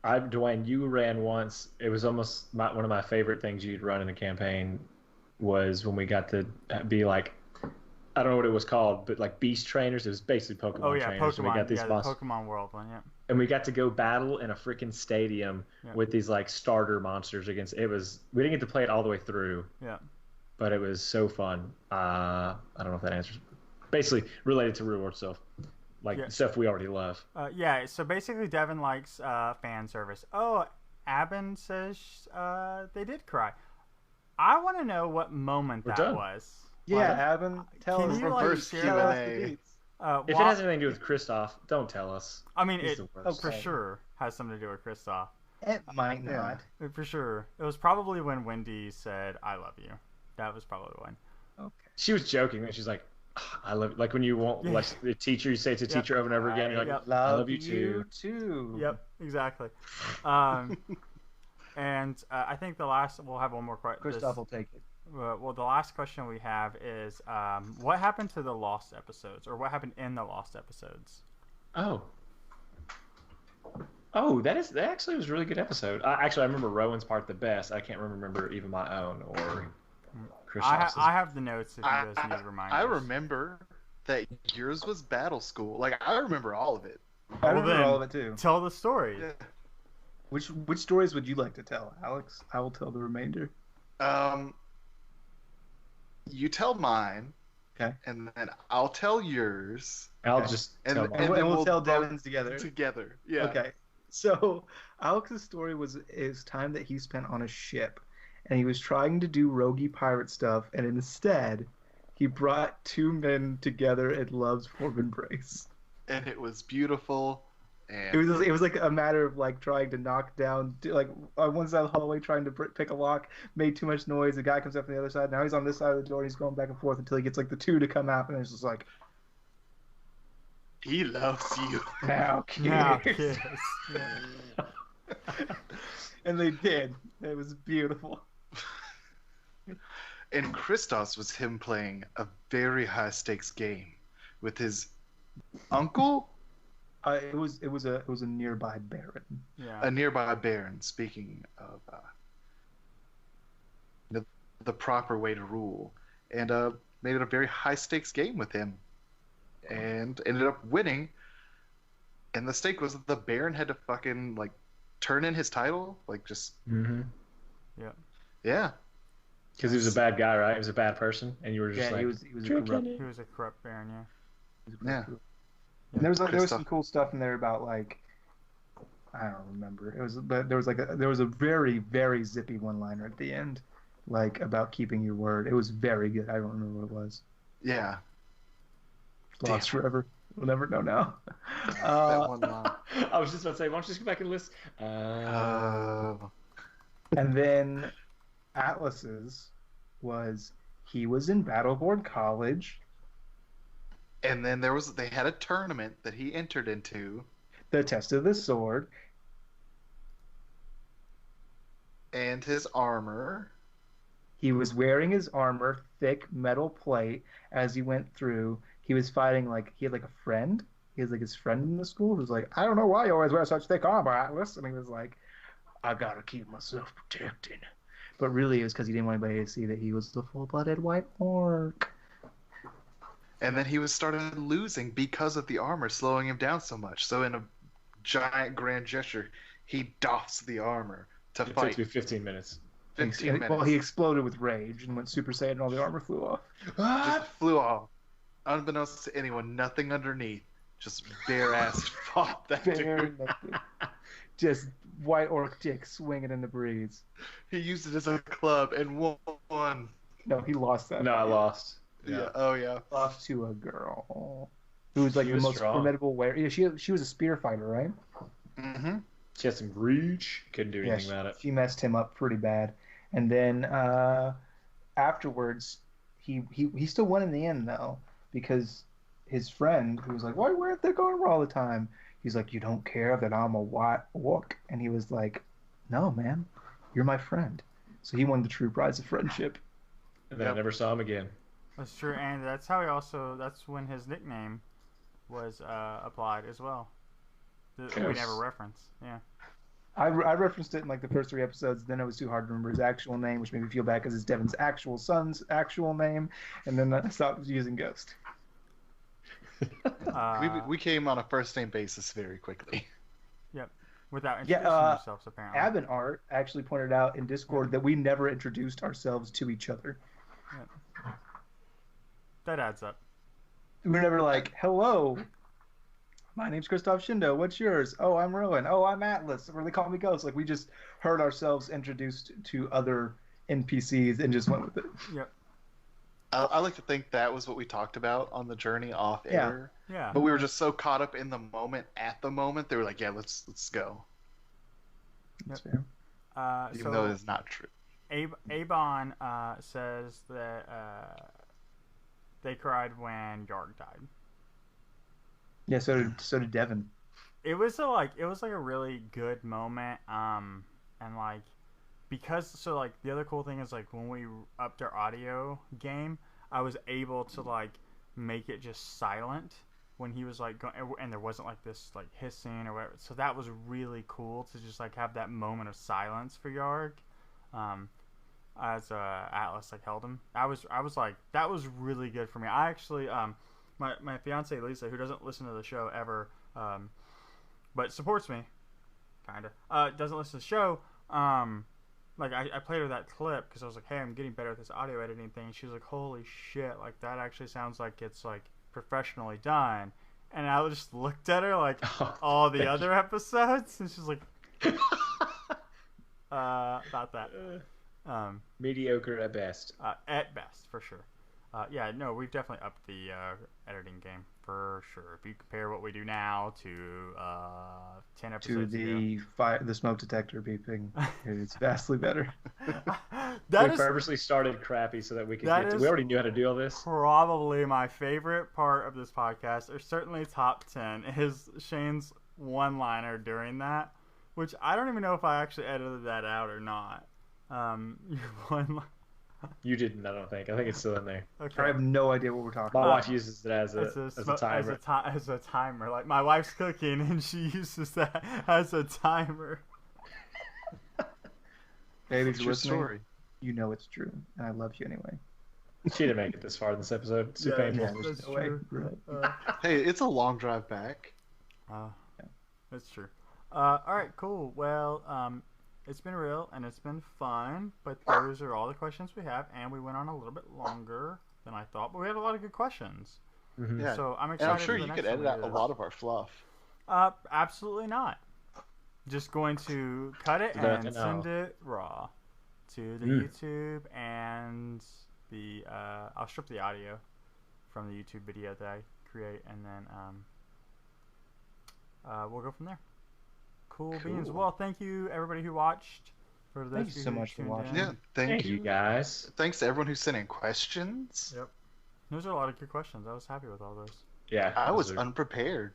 Dwayne, you ran once. It was almost one of my favorite things you'd run in a campaign was when we got to be like, I don't know what it was called, but like beast trainers. It was basically Pokemon trainers. Pokemon. And we got these the Pokemon World one, yeah. And we got to go battle in a freaking stadium with these like starter monsters against. We didn't get to play it all the way through. Yeah. But it was so fun. I don't know if that answers. Basically related to real world stuff, like stuff we already love. Yeah. So basically, Devin likes fan service. Oh, Abin says they did cry. I want to know what moment that was. Yeah, Abin, tell us. Reverse Q&A. If it has anything to do with Kristoff, don't tell us. I mean, it for sure has something to do with Kristoff. It might not. For sure. It was probably when Wendy said, "I love you." That was probably when. Okay. She was joking. She's like, "I love you." Like when you won't like the teacher, you say it to teacher over and over again. You're like, "I love you too." Yep, exactly. And I think we'll have one more question. Kristoff will take it. Well, the last question we have is, what happened to the lost episodes, or what happened in the lost episodes? That actually was a really good episode. I remember Rowan's part the best. I can't remember even my own or Kristoff's. I have the notes if you guys need reminders. I remember that yours was Battle School. Like I remember all of it. I remember all of it too. Tell the story. Yeah. Which stories would you like to tell, Alex? I will tell the remainder. You tell mine. Okay. And then I'll tell yours. I'll just tell mine. And we'll tell Devin's together. Together. Yeah. Okay. So Alex's story was his time that he spent on a ship, and he was trying to do roguey pirate stuff, and instead he brought two men together in love's warm embrace. And it was beautiful. And it was like a matter of like trying to knock down, like on one side of the hallway trying to pick a lock, made too much noise. The guy comes up from the other side. Now he's on this side of the door and he's going back and forth until he gets like the two to come out, and it's just like, he loves you. Now kiss. And they did. It was beautiful. And Kristoff was him playing a very high stakes game with his uncle. It was a nearby baron. Yeah. A nearby baron. Speaking of the proper way to rule, and made it a very high stakes game with him, and ended up winning. And the stake was that the baron had to fucking like turn in his title, like just. Mm-hmm. Yeah. Yeah. Because he was a bad guy, right? He was a bad person, and you were just like, he was corrupt. He was a corrupt baron, Yeah. And there was some cool stuff in there about like, I don't remember. There was a very, very zippy one-liner at the end, like about keeping your word. It was very good. I don't remember what it was. Yeah. Lost forever. We'll never know now. That one line. I was just about to say, why don't you just go back and listen? And then Atlas's was he was in Battleborn College. And then they had a tournament that he entered into. The Test of the Sword. And his armor. He was wearing his armor, thick metal plate, as he went through. He was fighting he had like a friend. He has like his friend in the school who's like, I don't know why you always wear such thick armor, Atlas. And he was like, I gotta keep myself protected. but really it was because he didn't want anybody to see that he was the full-blooded white orc. And then he started losing because of the armor slowing him down so much. So in a giant grand gesture, he doffs the armor to It fight. takes me 15 minutes. 15 minutes. Well, he exploded with rage and went Super Saiyan and all the armor flew off. Just flew off. Unbeknownst to anyone, nothing underneath. Just bare ass fought that dude. Just white orc dick swinging in the breeze. He used it as a club and won. No, he lost that. No, I lost. Yeah. Oh yeah. Lost to a girl who was like She the was most strong. formidable warrior. Yeah, she was a spear fighter, right? Mm-hmm. She had some reach. Couldn't do anything about it. She messed him up pretty bad. And then afterwards, he still won in the end though, because his friend who was like, "Why weren't they going all the time?" He's like, "You don't care that I'm a white orc," and he was like, "No, man, you're my friend." So he won the true prize of friendship. And then I never saw him again. That's true, and that's how he also. That's when his nickname was applied as well. We Yes. never reference. Yeah. I referenced it in like the first 3 episodes. Then it was too hard to remember his actual name, which made me feel bad because it's Devin's actual son's actual name. And then I stopped using Ghost. We came on a first name basis very quickly. Without introducing yourselves, apparently. Ab and Art actually pointed out in Discord that we never introduced ourselves to each other. That adds up. We were never like, "Hello, my name's Christoph Shindo. What's yours? Oh, I'm Rowan. Oh, I'm Atlas." Or they call me Ghost. Like we just heard ourselves introduced to other NPCs and just went with it. Yep. I like to think that was what we talked about on the journey off air. Yeah. But we were just so caught up in the moment. At the moment, they were like, "Yeah, let's go," That's fair. even though it's not true. Avon says that they cried when Yarg died. Yeah, so did Devin. It was a really good moment, and like because the other cool thing is like when we upped our audio game, I was able to like make it just silent when he was like going, and there wasn't like this like hissing or whatever. So that was really cool to just like have that moment of silence for Yarg, as Atlas like held him. I was like that was really good for me. I actually my fiance Lisa, who doesn't listen to the show ever, but supports me, kinda. Doesn't listen to the show. Like I played her that clip because I was like, "Hey, I'm getting better at this audio editing thing." She was like, "Holy shit! Like that actually sounds like it's like professionally done." And I just looked at her like all the other episodes, and she's like, "About that." Mediocre at best. At best, for sure. Yeah, no, we've definitely upped the editing game for sure. If you compare what we do now to 10 episodes To the smoke detector beeping, it's vastly better. That We is purposely started crappy so that we could that get to. is- We already knew how to do all this. probably my favorite part of this podcast, or certainly top 10, is Shane's one-liner during that, which I don't even know if I actually edited that out or not. Your one. You didn't, I don't think. I think it's still in there. Okay. I have no idea what we're talking My about. wife uses it as a timer. As a timer. Like my wife's cooking and she uses that as a timer. Ladies, True listening, story. you know it's true, and I love you anyway. She didn't make it this far in this episode. It's too Yeah, painful. Yeah, there's That's no way. true. Right. Hey, it's a long drive back. That's true. All right, cool. Well, it's been real and it's been fun, but those are all the questions we have, and we went on a little bit longer than I thought, but we had a lot of good questions. Mhm. Yeah. So I'm And excited. I'm sure for the you next could one edit we out do a this. lot of our fluff. Absolutely not. Just going to cut it and send it raw to the YouTube, and the I'll strip the audio from the YouTube video that I create, and then we'll go from there. Cool beans. Well, thank you everybody who watched. For those Thank of you so who much for tuned watching. in. Yeah, Thank you guys. Thanks to everyone who sent in questions. Yep. Those are a lot of good questions. I was happy with all those. Yeah, I was those are unprepared.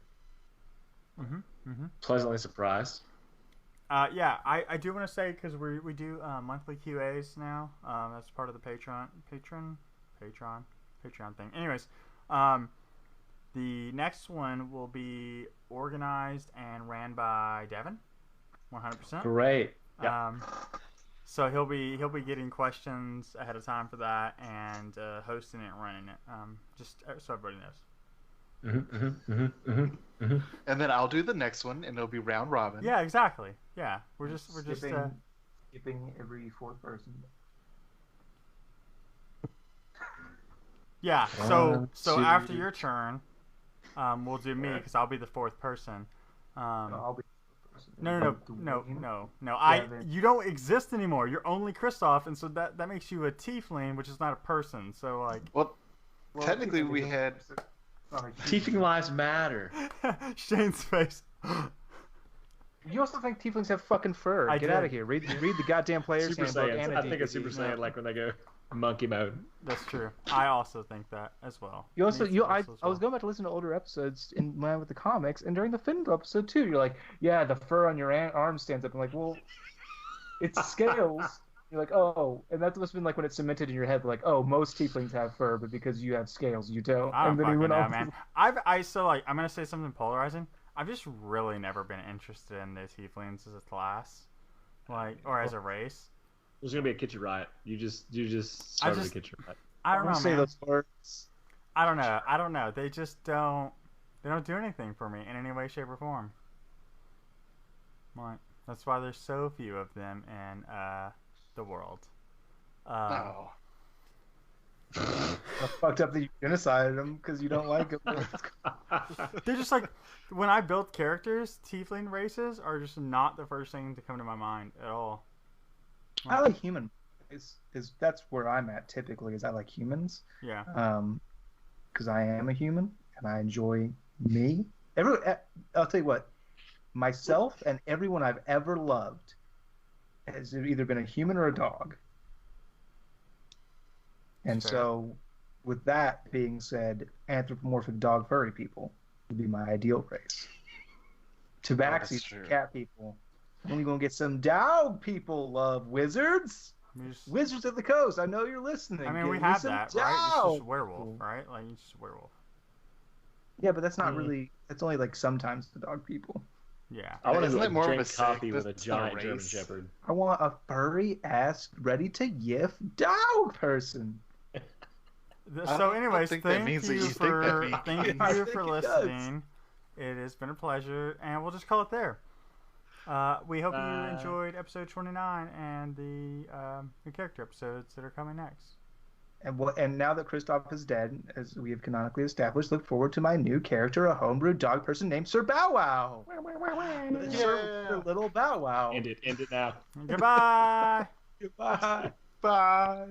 pleasantly surprised. Yeah, I do want to say, because we do monthly QAs now. That's part of the Patreon thing. Anyways, the next one will be organized and ran by Devin, 100%. Great. So he'll be getting questions ahead of time for that and hosting it and running it. Just so everybody knows. And then I'll do the next one, and it'll be round robin. Yeah, exactly. Yeah, we're just skipping every fourth person. Yeah. So Two. after your turn, we'll do me because I'll be the fourth person. I'll be the person. No. Yeah, then- You don't exist anymore. You're only Kristoff, and so that makes you a tiefling, which is not a person. So like. Well, technically we had. Tiefling lives matter. Shane's face. You also think tieflings have fucking fur? I Get did. out of here. Read the goddamn player's Super handbook. Saiyans. And I think it's Super Saiyan like when they go monkey mode. That's true. I also think that as well. You also, Me I as was well. going back to listen to older episodes in line with the comics, and during the Finn episode too, you're like, yeah, the fur on your arm stands up. I'm like, well, it's scales. You're like, oh, and that must have been like when it's cemented in your head, like, oh, most tieflings have fur, but because you have scales, you don't. I don't and then he fucking went know, off. man. I'm gonna say something polarizing. I've just really never been interested in the tieflings as a class, or as a race. There's gonna be a kitchen riot. You just started a kitchen riot. I don't know, say man. those words. I don't know. They just don't. They don't do anything for me in any way, shape, or form. Like, that's why there's so few of them in the world. No. I fucked up that you genocided them because you don't like them. They're just like, when I build characters, tiefling races are just not the first thing to come to my mind at all. I like human. Is that's where I'm at typically? Is I like humans. Yeah. Because I am a human and I enjoy me. I'll tell you what, myself and everyone I've ever loved has either been a human or a dog. And Fair. so, with that being said, anthropomorphic dog furry people would be my ideal race. Tabaxi true. cat people. Then you're gonna get some dog people love wizards. Wizards of the Coast. I know you're listening. I mean, Give we me have some that, right? It's dog just werewolf, people. right? Like, it's just werewolf. Yeah, but that's not really. That's only like sometimes the dog people. Yeah. I want Isn't to it more of drink a sect? coffee with a That's not a giant German race. Shepherd. I want a furry ass, ready to yiff dog person. So, anyways, think that thank means that you you think that for means. thank I you think for it does. listening. It has been a pleasure, and we'll just call it there. We hope you enjoyed episode 29 and the character episodes that are coming next. And now that Kristoff is dead, as we have canonically established, look forward to my new character, a homebrew dog person named Sir Bow Wow. Sir Little Bow Wow. End it now. Goodbye. Goodbye. Bye.